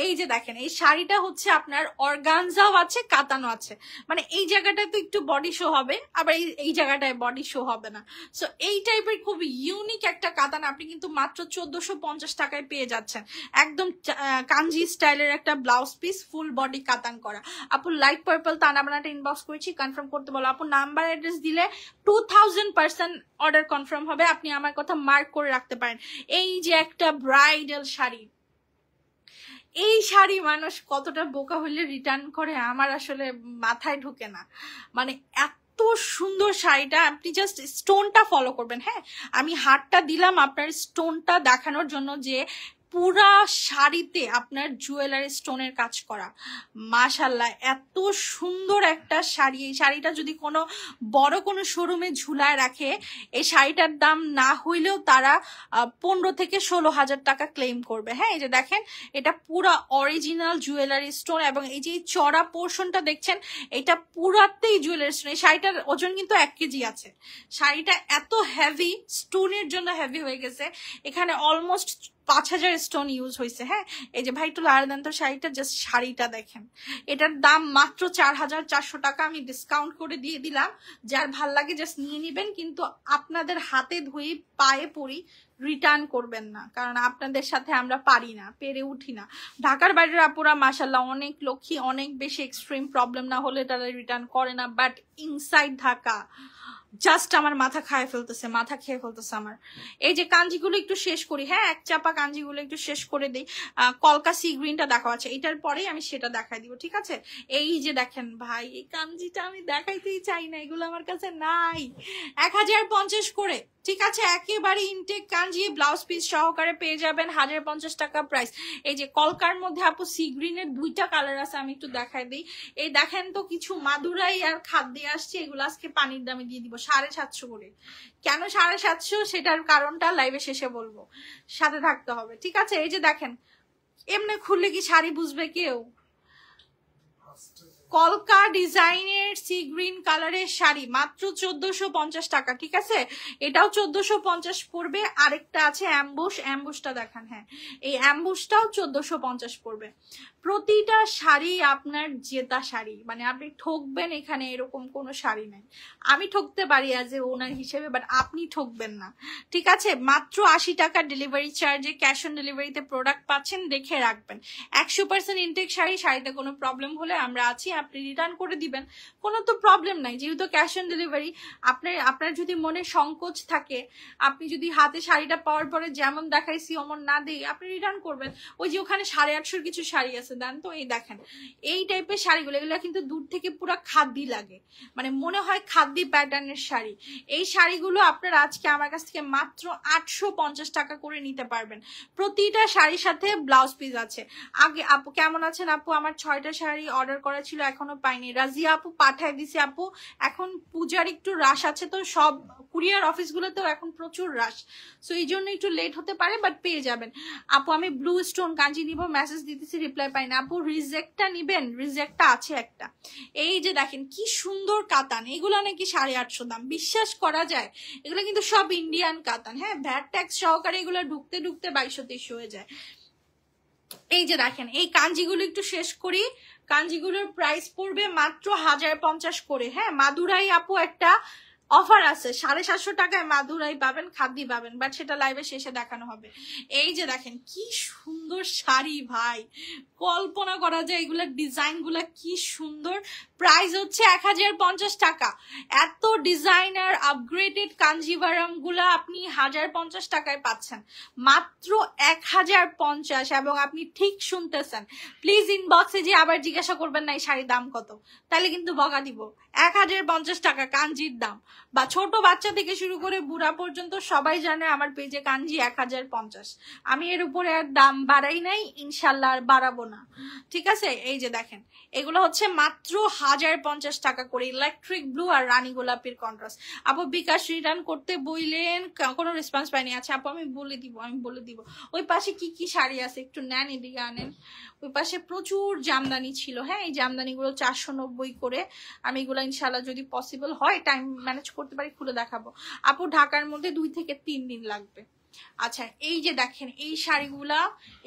এই যে দেখেন এই শাড়িটা হচ্ছে আপনার অর্গানজাও আছে, কাতানো আছে, মানে এই জায়গাটায় তো একটু বডি শো হবে, আবার এই জায়গাটায় বডি শো হবে না। সো এই টাইপের খুব ইউনিক একটা কাতান আপনি কিন্তু মাত্র 1450 টাকায় পেয়ে যাচ্ছেন। একদম কাঞ্জি স্টাইলের একটা ব্লাউজ পিস, ফুল বডি কাতান করা। আপু লাইট পার্পল তানাবানাটা ইনবক্স করেছি, কনফার্ম করতে বলো। আপু নাম্বার অ্যাড্রেস দিলে 2000% অর্ডার কনফার্ম হবে, আপনি আমার কথা মার্ক করে রাখতে পারেন। এই যে একটা ব্রাইডাল শাড়ি, এই শাড়ি মানুষ কতটা বোকা হইলে রিটার্ন করে আমার আসলে মাথায় ঢুকে না। মানে এত সুন্দর শাড়িটা, আপনি জাস্ট স্টোনটা ফলো করবেন। হ্যাঁ, আমি হাতটা দিলাম আপনার স্টোনটা দেখানোর জন্য যে পুরা শাড়িতে আপনার জুয়েলারি স্টোনের কাজ করা। মাশাল্লাহ এত সুন্দর একটা শাড়ি। এই শাড়িটা যদি কোনো বড় কোনো শোরুমে ঝুলায় রাখে, এই শাড়িটার দাম না হইলেও তারা 15 থেকে 16 হাজার টাকা ক্লেম করবে। হ্যাঁ, এই যে দেখেন এটা পুরা অরিজিনাল জুয়েলারি স্টোন, এবং এই যে চড়া পোর্শনটা দেখছেন এটা পুরাতেই জুয়েলারি স্টোন। এই শাড়িটার ওজন কিন্তু 1 কেজি আছে। শাড়িটা এত হেভি, স্টোনের জন্য হেভি হয়ে গেছে, এখানে অলমোস্ট 5000 স্টোন ইউজ হয়েছে। হ্যাঁ, এই যে ভাই একটু লাড়া দেন তো শাড়িটা, জাস্ট শাড়িটা দেখেন, এটার দাম মাত্র 4400 টাকা। আমি ডিসকাউন্ট করে দিয়ে দিলাম, যার ভাল লাগে জাস্ট নিয়ে নিবেন, কিন্তু আপনাদের হাতে ধুই পায়ে পড়ি রিটার্ন করবেন না, কারণ আপনাদের সাথে আমরা পারি না, পেরে উঠি না। ঢাকার বাইরের আপুরা মাশাল্লাহ অনেক লক্ষ্মী, অনেক বেশি এক্সট্রিম প্রবলেম না হলে তারা রিটার্ন করে না, বাট ইনসাইড ঢাকা জাস্ট আমার মাথা খেয়ে ফেলতেছে আমার। এই যে কাঞ্জিগুলো একটু শেষ করি। হ্যাঁ, এক চাপা কাঞ্জিগুলো একটু শেষ করে দিই। কলকা সি গ্রিনটা দেখা আছে, এটার পরেই আমি সেটা দেখাই দিব, ঠিক আছে? এই যে দেখেন ভাই, এই কাঞ্জিটা আমি দেখাইতেই চাই না, এগুলো আমার কাছে নাই। 1050 করে, ঠিক আছে? একেবারে ইনটেক কাঞ্জি ব্লাউজ পিস সহকারে পেয়ে যাবেন 1050 টাকা প্রাইস। এই যে কলকার মধ্যে আপু সি গ্রিনের 2টা কালার আছে, আমি একটু দেখাই দিই। এই দেখেন তো, কিছু মাদুরাই আর খাদ্যে আসছে, এগুলো আজকে পানির দামে দিয়ে দিব 750 করে। কেন 750 সেটার কারণটা লাইভে শেষে বলবো, সাথে থাকতে হবে, ঠিক আছে? এই যে দেখেন, এমনি খুললে কি শাড়ি বুঝবে কেউ? কলকা ডিজাইনের সি গ্রিন কালারের শাড়ি মাত্র 1450 টাকা, ঠিক আছে? এটাও 1450 পড়বে। আরেকটা আছে অ্যাম্বুশটা দেখান। হ্যাঁ, এই অ্যাম্বুশটাও 1450 পড়বে। প্রতিটা শাড়ি আপনার জেতা শাড়ি, মানে আপনি ঠকবেন এখানে এরকম কোনো শাড়ি নাই। আমি ঠকতে পারি অ্যাজ এ ওনার হিসেবে, বাট আপনি ঠকবেন না, ঠিক আছে? মাত্র 80 টাকা ডেলিভারি চার্জে ক্যাশ অন ডেলিভারিতে প্রোডাক্ট পাচ্ছেন, দেখে রাখবেন। 100% ইনটেক শাড়ি, শাড়িতে কোনো প্রবলেম হলে আমরা আছি, আপনি রিটার্ন করে দিবেন, কোনো তো প্রবলেম নাই, যেহেতু ক্যাশ অন ডেলিভারি। আপনার যদি মনে সংকোচ থাকে, আপনি যদি হাতে শাড়িটা পাওয়ার পরে যেমন দেখাইছি অমন না দিই, আপনি রিটার্ন করবেন। ওই যে ওখানে 850 কিছু শাড়ি আছে, দেন তো। এই দেখেন এই টাইপের শাড়িগুলো, এগুলো কিন্তু দূর থেকে পুরো খাদ্যি লাগে, মানে মনে হয় খাদ্যি প্যাটার্নের শাড়ি। এই শাড়িগুলো আপনারা আজকে আমার কাছ থেকে মাত্র 850 টাকা করে নিতে পারবেন। প্রতিটা শাড়ির সাথে ব্লাউজ পিস আছে। আগে আপু কেমন আছেন? আপু আমার 6টা শাড়ি অর্ডার করা ছিল, এখনো পাইনি। রাজিয়া আপু পাঠায় দিছি আপু, এখন পূজার একটু রাশ আছে তো সব কুরিয়ার অফিসগুলোতেও এখন প্রচুর রাশ, সো এই জন্য একটু লেট হতে পারে, বাট পেয়ে যাবেন। আপু আমি ব্লু স্টোন কাঞ্জি নিব, মেসেজ দিতেছি রিপ্লাই পাই না। আপু রিজেক্টটা নিবেন, রিজেক্টটা আছে একটা। এই যে দেখেন কি সুন্দর কাতান, এগুলো নাকি 850 দাম, বিশ্বাস করা যায়? এগুলো কিন্তু সব ইন্ডিয়ান কাতান, হ্যাঁ, ভ্যাট ট্যাক্স সহকারে এগুলো ঢুকতে ঢুকতে 2200-2300 হয়ে যায়। এই যে দেখেন এই কাঞ্জিগুলো একটু শেষ করি। কাঞ্জিগুলোর প্রাইস পড়বে মাত্র 1050 করে, হ্যাঁ। মাদুরাই আপু একটা অফার আছে, 750 টাকায় মাদুরাই পাবেন, খাদ্যি পাবেন, বাট সেটা লাইভে শেষে দেখানো হবে। এই যে দেখেন কি সুন্দর শাড়ি ভাই, কল্পনা করা যায় এগুলোর ডিজাইন গুলা কি সুন্দর। প্রাইস হচ্ছে 1050 টাকা। এত ডিজাইনার আপগ্রেডেড কাঞ্জিভারাম গুলা আপনি 1050 টাকায় পাচ্ছেন, মাত্র 1050। এবং আপনি ঠিক শুনতেছেন, প্লিজ ইনবক্সে যে আবার জিজ্ঞাসা করবেন না এই শাড়ির দাম কত, তাহলে কিন্তু বকা দিব। 1050 টাকা কাঞ্জির দাম, বা ছোট বাচ্চা থেকে শুরু করে বুড়া পর্যন্ত সবাই জানে আমার পেজে কাঞ্জি 1050। আমি এর উপরে আর দাম বাড়াই নাই, ইনশাল্লাহ আর বাড়াবো না, ঠিক আছে। এই যে দেখেন এগুলো হচ্ছে মাত্র 1050 টাকা করে, ইলেকট্রিক ব্লু আর রানী গোলাপির কন্ট্রাস্ট। আপু বিকাশ রিটার্ন করতে বইলেন, কোনো রেসপন্স পাইনি। আচ্ছা আপু আমি বলে দিব ওই পাশে কি কি শাড়ি আছে একটু নেন, এদিকে আনেন। ওই পাশে প্রচুর জামদানি ছিল, হ্যাঁ, এই জামদানি গুলো 490 করে। আমি এগুলো ইনশাল্লাহ যদি পসিবল হয় টাইম ম্যানেজ করতে পারি খুলে দেখাবো। আপু ঢাকার মধ্যে 2 থেকে 3 দিন লাগবে। আচ্ছা এই যে দেখেন এই শাড়িগুলা,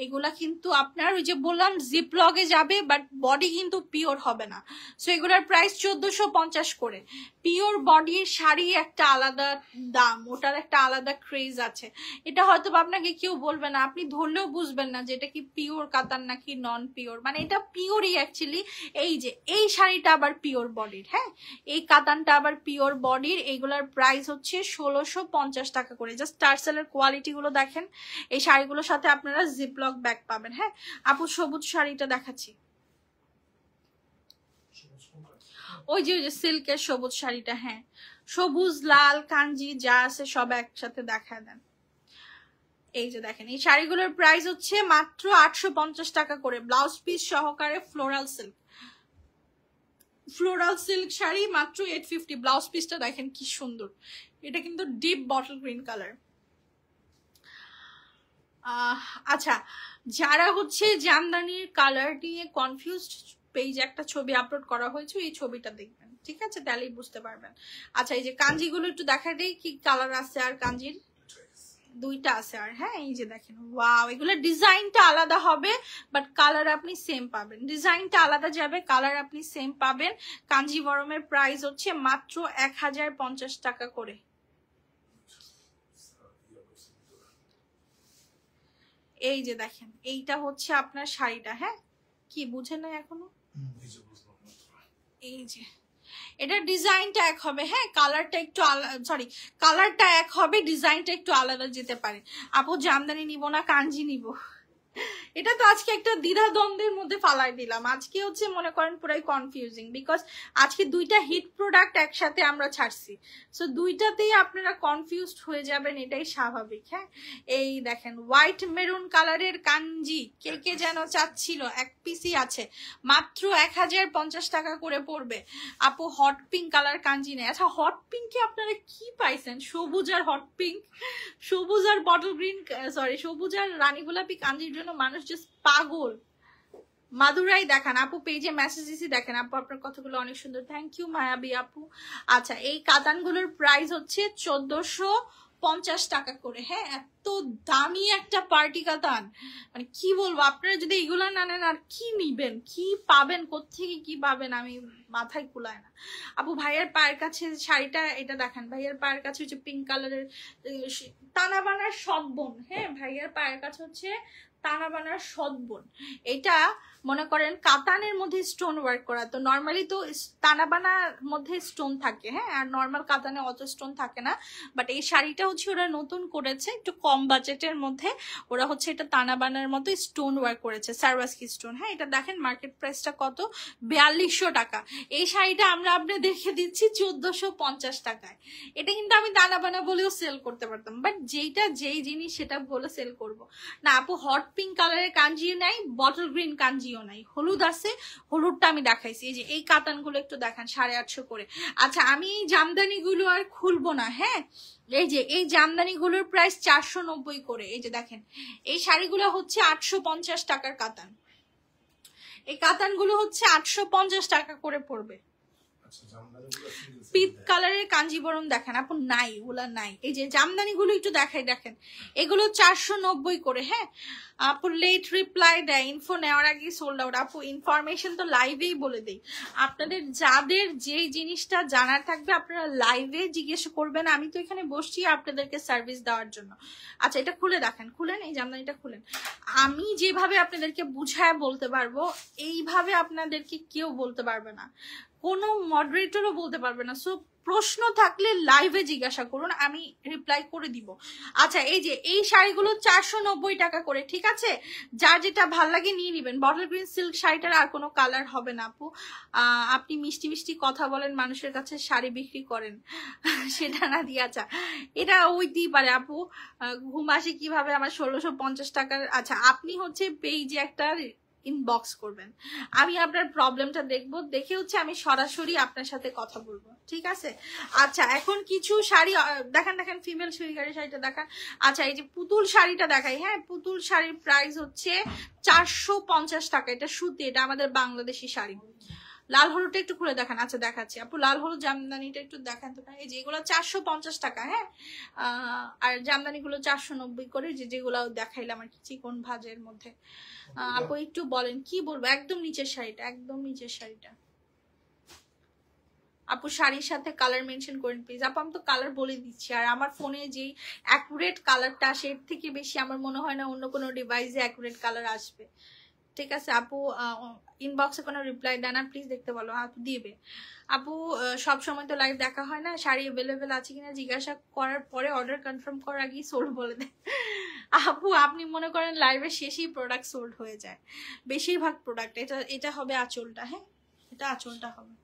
এগুলা কিন্তু আপনার ওই যে বললাম জিপ লগে যাবে, বাট বডি কিন্তু পিওর হবে না। সো এগুলার প্রাইস 1450 করে। পিওর বডির শাড়ি একটা আলাদা দাম, ওটার একটা আলাদা ক্রেজ আছে। এটা হয়তো আপনাকে কেউ বলবে না, আপনি ধরলেও বুঝবেন না যে এটা কি পিওর কাতান নাকি নন পিওর, মানে এটা পিওরই অ্যাকচুয়ালি। এই যে এই শাড়িটা আবার পিওর বডির, হ্যাঁ, এই কাতানটা আবার পিওর বডির। এইগুলার প্রাইস হচ্ছে 1650 টাকা করে। জাস্ট টার্সেলের কোয়ালিটি গুলো দেখেন। এই শাড়িগুলোর সাথে আপনারা জিপলক ব্যাগ পাবেন, হ্যাঁ। আপু সবুজ শাড়িটা দেখাচ্ছি, ওই যে সিল্কের সবুজ শাড়িটা, হ্যাঁ, সবুজ লাল কাঞ্জি যা আছে সব একসাথে দেখা দেন। এই যে দেখেন এই শাড়িগুলোর প্রাইস হচ্ছে মাত্র 850 টাকা করে, ব্লাউজ পিস সহকারে। ফ্লোরাল সিল্ক শাড়ি মাত্র 850। ব্লাউজ পিসটা দেখেন কি সুন্দর, এটা কিন্তু ডিপ বটল গ্রিন কালার। আচ্ছা যারা হচ্ছে জামদানির কালার নিয়ে কনফিউজড, পেজে একটা ছবি আপলোড করা হয়েছে, এই ছবিটা দেখবেন, ঠিক আছে, তাহলেই বুঝতে পারবেন। আচ্ছা এই যে কাঞ্জিগুলো একটু দেখা দেই কি কালার আছে, আর কাঞ্জির 2টা আছে আর, হ্যাঁ। এই যে দেখেন ওয়াও, এগুলো ডিজাইনটা আলাদা হবে বাট কালার আপনি সেম পাবেন, ডিজাইনটা আলাদা যাবে, কালার আপনি সেম পাবেন। কাঞ্জিভরমের প্রাইস হচ্ছে মাত্র 1050 টাকা করে। এই যে দেখেন এইটা হচ্ছে আপনার শাড়িটা, হ্যাঁ, কি বুঝেন না এখনো? এই যে এটা ডিজাইনটা এক হবে, হ্যাঁ, কালারটা একটু সরি কালারটা এক হবে, ডিজাইনটা একটু আলাদা যেতে পারে। আপু জামদানি নিব না কাঞ্জি নিব, এটা তো আজকে একটা দ্বিধাদ্বন্দ্বের মধ্যে ফালাই দিলাম। আজকে হচ্ছে মনে করেন পুরাই কনফিউজিং, বিকজ আজকে 2টা হিট প্রোডাক্ট একসাথে আমরা ছাড়ছি, সো 2টাতেই আপনারা কনফিউজড হয়ে যাবেন, এটাই স্বাভাবিক, হ্যাঁ। এই দেখেন হোয়াইট মেরুন কালারের কাঞ্জি কে কে যেন চাচ্ছিল, এক পিসই আছে, মাত্র 1050 টাকা করে পড়বে। আপু হট পিঙ্ক কালার কাঞ্জি নেই। আচ্ছা হট পিঙ্কে আপনারা কি পাইছেন? সবুজ আর হট পিঙ্ক, সবুজ আর বটল গ্রিন, সরি সবুজ আর রানী গোলাপি কাঞ্জির জন্য মানুষ জাস্ট পাগল। মাদুরাই দেখান আপু, পেজে মেসেজ দিছি, দেখেন আপু আপনার কথাগুলো অনেক সুন্দর, থ্যাংক ইউ মায়াবী আপু। আচ্ছা এই কাতানগুলোর প্রাইস হচ্ছে 1450 টাকা করে, হ্যাঁ। এত দামি একটা পার্টি কাতান, মানে কি বলবো, আপনারা যদি এগুলা না নেন আর কি নিবেন, কি পাবেন, কোত্থেকে কি পাবেন, আমি মাথায় কুলায় না। আপু ভাইয়ের পায়ের কাছে শাড়িটা এটা দেখেন, ভাইয়ের পায়ের কাছে হচ্ছে পিঙ্ক কালারের তানাবানার সদবন, হ্যাঁ, ভাইয়ের পায়ের কাছে হচ্ছে তানাবানার সদবন। এটা মনে করেন কাতানের মধ্যে স্টোন ওয়ার্ক করা, তো নর্মালি তো তানাবানার মধ্যে স্টোন থাকে, হ্যাঁ, আর নর্মাল কাতানে অত স্টোন থাকে না, বাট এই শাড়িটা হচ্ছে ওরা নতুন করেছে, একটু কম বাজেটের মধ্যে ওরা হচ্ছে এটা তানাবানার মতো স্টোন ওয়ার্ক করেছে, সারওয়াস্কি স্টোন, হ্যাঁ। এটা দেখেন মার্কেট প্রাইসটা কত, 4200 টাকা। এই শাড়িটা আমরা আপনি দেখে দিচ্ছি 1450 টাকায়। এটা কিন্তু আমি তানাবানা বলেও সেল করতে পারতাম, বাট যেই জিনিস সেটা বলে সেল করব না। আপু হট পিঙ্ক কালারের কাঞ্জিও নাই, বটল গ্রিন কাঞ্জিও নাই, হলুদ আছে, হলুদটা আমি দেখাইছি। এই যে এই কাতানগুলো একটু দেখান 850 করে। আচ্ছা আমি এই জামদানিগুলো আর খুলবো না, হ্যাঁ এই যে এই জামদানিগুলোর প্রাইস 490 করে। এই যে দেখেন এই শাড়িগুলো হচ্ছে 850 টাকার কাতান, এই কাতানগুলো হচ্ছে 850 টাকা করে পড়বে। পিঙ্ক কালারের কাঞ্জিবরম দেখেন আপু, নাই ওগুলা নাই। এই যে জামদানি গুলো একটু দেখাই, দেখেন এগুলো 490 করে। হ্যাঁ আপু লেট রিপ্লাই দেয়, ইনফো নেওয়ার আগে সোল্ড আউট। আপু ইনফরমেশন তো লাইভেই বলে দেই, আপনাদের যাদের যে জিনিসটা জানার থাকবে আপনারা লাইভে জিজ্ঞেস করবেন, আমি তো এখানে বসছি আপনাদেরকে সার্ভিস দেওয়ার জন্য। আচ্ছা এটা খুলে দেখেন, খুলেন এই জামদানিটা খুলেন। আমি যেভাবে আপনাদেরকে বুঝায় বলতে পারবো এইভাবে আপনাদেরকে কেউ বলতে পারবে না, কোনো মডারেটরও বলতে পারবে না। সো প্রশ্ন থাকলে লাইভে জিজ্ঞাসা করুন, আমি রিপ্লাই করে দিব। আচ্ছা এই যে এই শাড়িগুলো 490 টাকা করে, ঠিক আছে? যার যেটা ভাল লাগে নিয়ে নিবেন। বটল গ্রিন সিল্ক শাড়িটার আর কোনো কালার হবে না আপু। আপনি মিষ্টি মিষ্টি কথা বলেন, মানুষের কাছে শাড়ি বিক্রি করেন সেটা না দিয়ে। আচ্ছা এটা ওইতেই পারে আপু, ঘুম আসে কিভাবে আমার 1650 টাকার। আচ্ছা আপনি হচ্ছে পেজে একটা ইনবক্স করবেন, আমি আপনার প্রবলেমটা দেখবো, দেখে হচ্ছে আমি সরাসরি আপনার সাথে কথা বলবো, ঠিক আছে? আচ্ছা এখন কিছু শাড়ি দেখান, দেখেন ফিমেল সুইগারি শাড়িটা দেখান। আচ্ছা এই যে পুতুল শাড়িটা দেখাই, হ্যাঁ পুতুল শাড়ির প্রাইস হচ্ছে 450 টাকা, এটা সুতি, এটা আমাদের বাংলাদেশি শাড়ি। লাল হলুদটা একটু খুলে দেখান। আচ্ছা দেখাচ্ছি আপু, লাল হলুদ জামদানিটা একটু দেখান তো। এই যে এগুলো 450 টাকা, হ্যাঁ আর জামদানি গুলো 490 করে, যেগুলো দেখাইলাম আর কি চিকন ভাজের মধ্যে। আপু একটু বলেন কি বলবো, একদম নিচের শাড়িটা, একদম নিচের শাড়িটা। আপু শাড়ির সাথে কালার মেনশন করেন প্লিজ। আপু আমি তো কালার বলে দিচ্ছি, আর আমার ফোনে যেই অ্যাকুরেট কালারটা আসে এর থেকে বেশি আমার মনে হয় না অন্য কোনো ডিভাইসে অ্যাকুরেট কালার আসবে, ঠিক আছে? আপু ইনবক্সে কোনো রিপ্লাই দেন না প্লিজ, দেখতে বলো আপু দিবে। আপু সব সময় তো লাইভ দেখা হয় না, শাড়ি অ্যাভেলেবেল আছে কিনা জিজ্ঞাসা করার পরে অর্ডার কনফার্ম করার আগেই সোল্ড বলে দেয়। আপু আপনি মনে করেন লাইভের শেষেই প্রোডাক্ট সোল্ড হয়ে যায় বেশিরভাগ প্রোডাক্ট। এটা হবে আঁচলটা, হ্যাঁ এটা আঁচলটা হবে।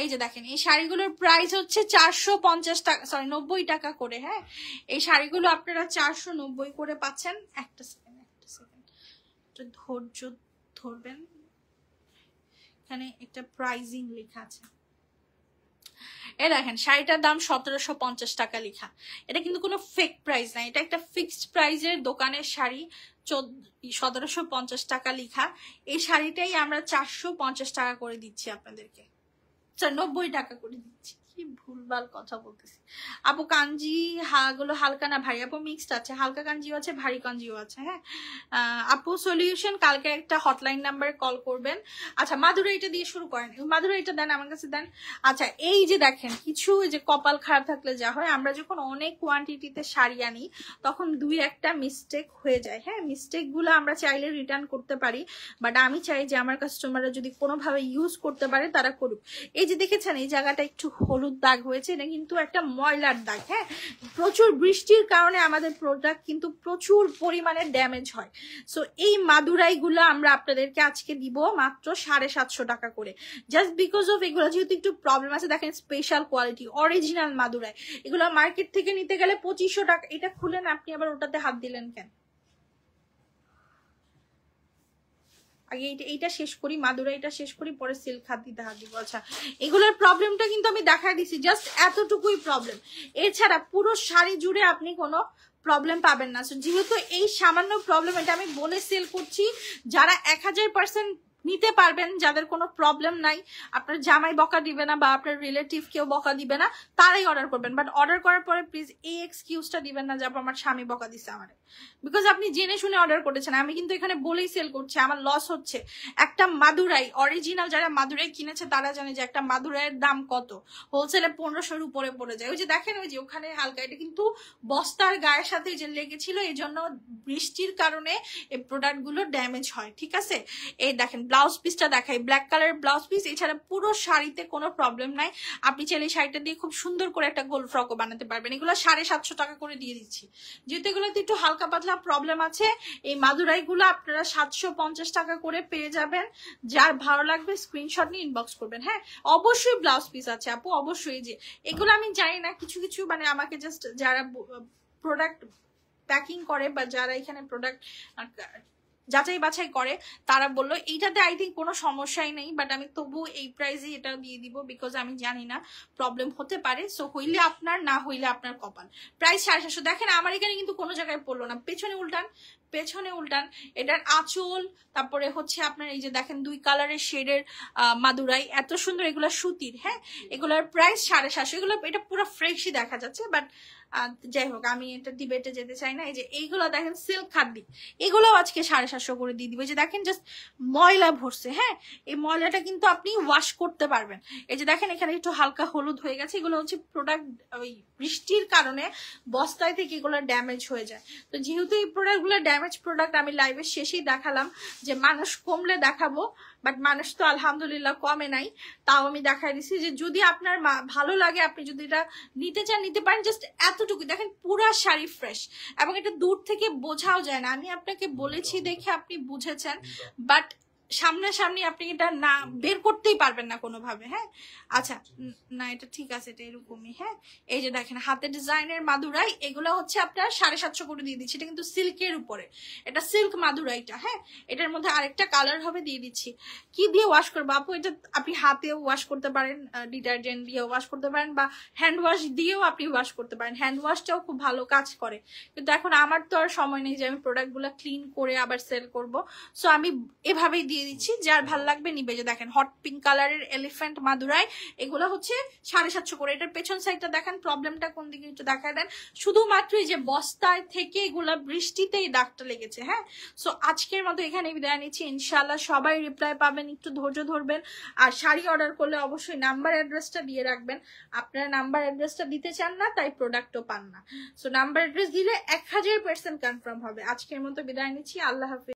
এই যে দেখেন এই শাড়িগুলোর প্রাইস হচ্ছে 450 টাকা, সরি 90 টাকা করে। হ্যাঁ এই শাড়িগুলো আপনারা 490 করে পাচ্ছেন। একটা সেকেন্ড ধৈর্য ধরবেন, এখানে একটা প্রাইজিং লেখা আছে। এ দেখেন শাড়িটার দাম 1750 টাকা লেখা, এটা কিন্তু কোনো ফেক প্রাইস না, এটা একটা ফিক্সড প্রাইসের দোকানের শাড়ি। 1750 টাকা লেখা, এই শাড়িটাই আমরা 450 টাকা করে দিচ্ছি আপনাদেরকে, 90 টাকা করে দিচ্ছি। কি ভুলভাল কথা বলতেছি আপু। কাঞ্জি গুলো হালকা না ভারী? আপু মিক্সড আছে, হালকা কাঞ্জিও আছে ভারী কাঞ্জিও আছে। হ্যাঁ আপু সলিউশন কালকে একটা হটলাইন নাম্বারে কল করবেন। আচ্ছা মাদুরাইটা দিয়ে শুরু করেন, মাদুরাইটা দেন আমার কাছে দেন। আচ্ছা এই যে দেখেন কিছু যে কপাল খারাপ থাকলে যা হয়, আমরা যখন অনেক কোয়ান্টিটিতে শাড়ি আনি তখন 2-1টা মিস্টেক হয়ে যায়। হ্যাঁ মিস্টেক গুলো আমরা চাইলে রিটার্ন করতে পারি, বাট আমি চাই যে আমার কাস্টমাররা যদি কোনোভাবে ইউজ করতে পারে তারা করুক। এই যে দেখেছেন এই জায়গাটা একটু হলুদ দাগ হয়েছে, এটা কিন্তু একটা ময়লার দাগ। হ্যাঁ প্রচুর বৃষ্টির কারণে আমাদের প্রোডাক্ট কিন্তু প্রচুর পরিমাণে ড্যামেজ হয়। সো এই মাদুরাই গুলো আমরা আপনাদেরকে আজকে দিব মাত্র 750 টাকা করে, জাস্ট বিকজ অফ এগুলো যেহেতু একটু প্রবলেম আছে। দেখেন স্পেশাল কোয়ালিটি অরিজিনাল মাদুরাই, এগুলো মার্কেট থেকে নিতে গেলে 2500 টাকা। এটা খুলেন, আপনি আবার ওটাতে হাত দিলেন কেন? আগে এইটা শেষ করি, মাদুরাইটা শেষ করি, পরে সিল্ক হাত দিতে হাত দিব। আচ্ছা এগুলোর প্রবলেমটা কিন্তু আমি দেখাই দিছি, জাস্ট এতটুকুই প্রবলেম, এছাড়া পুরো শাড়ি জুড়ে আপনি কোনো প্রবলেম পাবেন না। যেহেতু এই সামান্য প্রবলেম, এটা আমি বলে সেল করছি, যারা 1000% নিতে পারবেন, যাদের কোনো প্রবলেম নাই, আপনার জামাই বকা দিবে না বা আপনার রিলেটিভ কেউ বকা দিবে না, তারাই অর্ডার করবেন। বাট অর্ডার করার পরে প্লিজ এই এক্সকিউজটা দিবেন না যে আমার স্বামী বকা দিচ্ছে আমার, বিকজ আপনি জেনে শুনে অর্ডার করেছেন। আমি কিন্তু এখানে বলেই সেল করছি, আমার লস হচ্ছে। একটা মাদুরাই অরিজিনাল যারা মাদুরাই কিনেছে তারা জানে যে একটা মাদুরাইয়ের দাম কত, হোলসেলে 1500-র উপরে পড়ে যায়। ওই যে দেখেন ওই যে ওখানে হালকা, এটা কিন্তু বস্তার গায়ের সাথে যে লেগেছিল, এই জন্য বৃষ্টির কারণে এই প্রোডাক্ট গুলো ড্যামেজ হয়, ঠিক আছে? এই দেখেন ব্লাউজ পিসটা দেখাই, ব্ল্যাক কালারের ব্লাউজ পিস, এছাড়া পুরো শাড়িতে কোনো প্রবলেম নাই। আপনি চাইলে শাড়িটা দিয়ে খুব সুন্দর করে একটা গোল ফ্রকও বানাতে পারবেন। এগুলো 750 টাকা করে দিয়ে দিচ্ছি, যেহেতু এগুলোতে একটু হালকা পাতলা প্রবলেম আছে। এই মাদুরাই গুলো আপনারা 750 টাকা করে পেয়ে যাবেন। যার ভালো লাগবে স্ক্রিনশট নিয়ে ইনবক্স করবেন। হ্যাঁ অবশ্যই ব্লাউজ পিস আছে আপু, অবশ্যই। যে এগুলো আমি জানি না, কিছু কিছু মানে আমাকে জাস্ট যারা প্রোডাক্ট প্যাকিং করে বা যারা এখানে প্রোডাক্ট যাচাই বাছাই করে তারা বললো এইটাতে আই থিঙ্ক কোনো সমস্যাই নেই, বাট আমি তবু এই প্রাইসে এটা দিয়ে দিব, বিকজ আমি জানি না প্রবলেম হতে পারে। সো হইলে আপনার, না হইলে আপনার কপাল। প্রাইস 750। দেখেন আমার এখানে কিন্তু কোনো জায়গায় পড়লো না, পেছনে উল্টান, পেছনে উল্টান। এটার আঁচল, তারপরে হচ্ছে আপনার এই যে দেখেন 2 কালারের শেডের মাদুরাই, এত সুন্দর, এগুলা সুতির। হ্যাঁ, এগুলার প্রাইস 750। এগুলো এটা পুরো ফ্রেশই দেখা যাচ্ছে, বাট যাই হোক আমি এটা ডিবেটে যেতে চাই না। এই যে এইগুলো দেখেন সিল্ক খাদ্দি, এগুলো আজকে 750 করে দিয়ে দিবে। যে দেখেন জাস্ট ময়লা ভরছে। হ্যাঁ, এই ময়লাটা কিন্তু আপনি ওয়াশ করতে পারবেন। এই যে দেখেন এখানে একটু হালকা হলুদ হয়ে গেছে, এগুলো হচ্ছে প্রোডাক্ট ওই বৃষ্টির কারণে বস্তায় থেকে এগুলো ড্যামেজ হয়ে যায়। তো যেহেতু এই প্রোডাক্টগুলো ড্যামেজ প্রোডাক্ট, আমি লাইভের শেষেই দেখালাম যে মানুষ কমলে দেখাবো, বাট মানুষ তো আলহামদুলিল্লাহ কমে নাই। তাও আমি দেখাই দিচ্ছি যে যদি আপনার ভালো লাগে, আপনি যদি এটা নিতে চান নিতে পারেন। জাস্ট এতটুকু দেখেন, পুরা শাড়ি ফ্রেশ, এবং এটা দূর থেকে বোঝাও যায় না। আমি আপনাকে বলেছি দেখে আপনি বুঝেছেন, বাট সামনাসামনি আপনি এটা না বের করতেই পারবেন না কোনোভাবে। হ্যাঁ, আচ্ছা না এটা ঠিক আছে, এটা এরকমই। হ্যাঁ, এই যে দেখেন হাতে ডিজাইনের মাদুরাই, এগুলো হচ্ছে আপনার 750 করে দিয়ে দিচ্ছি। এটা কিন্তু সিল্কের উপরে, এটা সিল্ক মাদুরাইটা। হ্যাঁ, এটার মধ্যে আরেকটা কালার হবে, দিয়ে দিচ্ছি। কি দিয়ে ওয়াশ করবো আপু? এটা আপনি হাতেও ওয়াশ করতে পারেন, ডিটারজেন্ট দিয়ে ওয়াশ করতে পারেন, বা হ্যান্ড ওয়াশ দিয়েও আপনি ওয়াশ করতে পারেন। হ্যান্ড ওয়াশটাও খুব ভালো কাজ করে, কিন্তু এখন আমার তো আর সময় নেই যে আমি প্রোডাক্টগুলো ক্লিন করে আবার সেল করব। সো আমি এভাবেই দিয়ে দিচ্ছি, যার ভাল লাগবে নিবে। যে দেখেন হট পিঙ্ক কালারের এলিফ্যান্ট মাদুরাই, এগুলো হচ্ছে 750 করে। এটার পেছন সাইডটা দেখেন, প্রবলেমটা কোন দিকে একটু দেখায় দেন। শুধুমাত্র এই যে বস্তায় থেকে এগুলা বৃষ্টিতেই দাগটা লেগেছে। হ্যাঁ, সো আজকের মতো এখানে বিদায় নিচ্ছি। ইনশাল্লাহ সবাই রিপ্লাই পাবেন, একটু ধৈর্য ধরবেন। আর শাড়ি অর্ডার করলে অবশ্যই নাম্বার অ্যাড্রেসটা দিয়ে রাখবেন। আপনারা নাম্বার অ্যাড্রেসটা দিতে চান না, তাই প্রোডাক্টও পান না। সো নাম্বার অ্যাড্রেস দিলে 1000% কনফার্ম হবে। আজকের মতো বিদায় নিচ্ছি, আল্লাহ হাফেজ।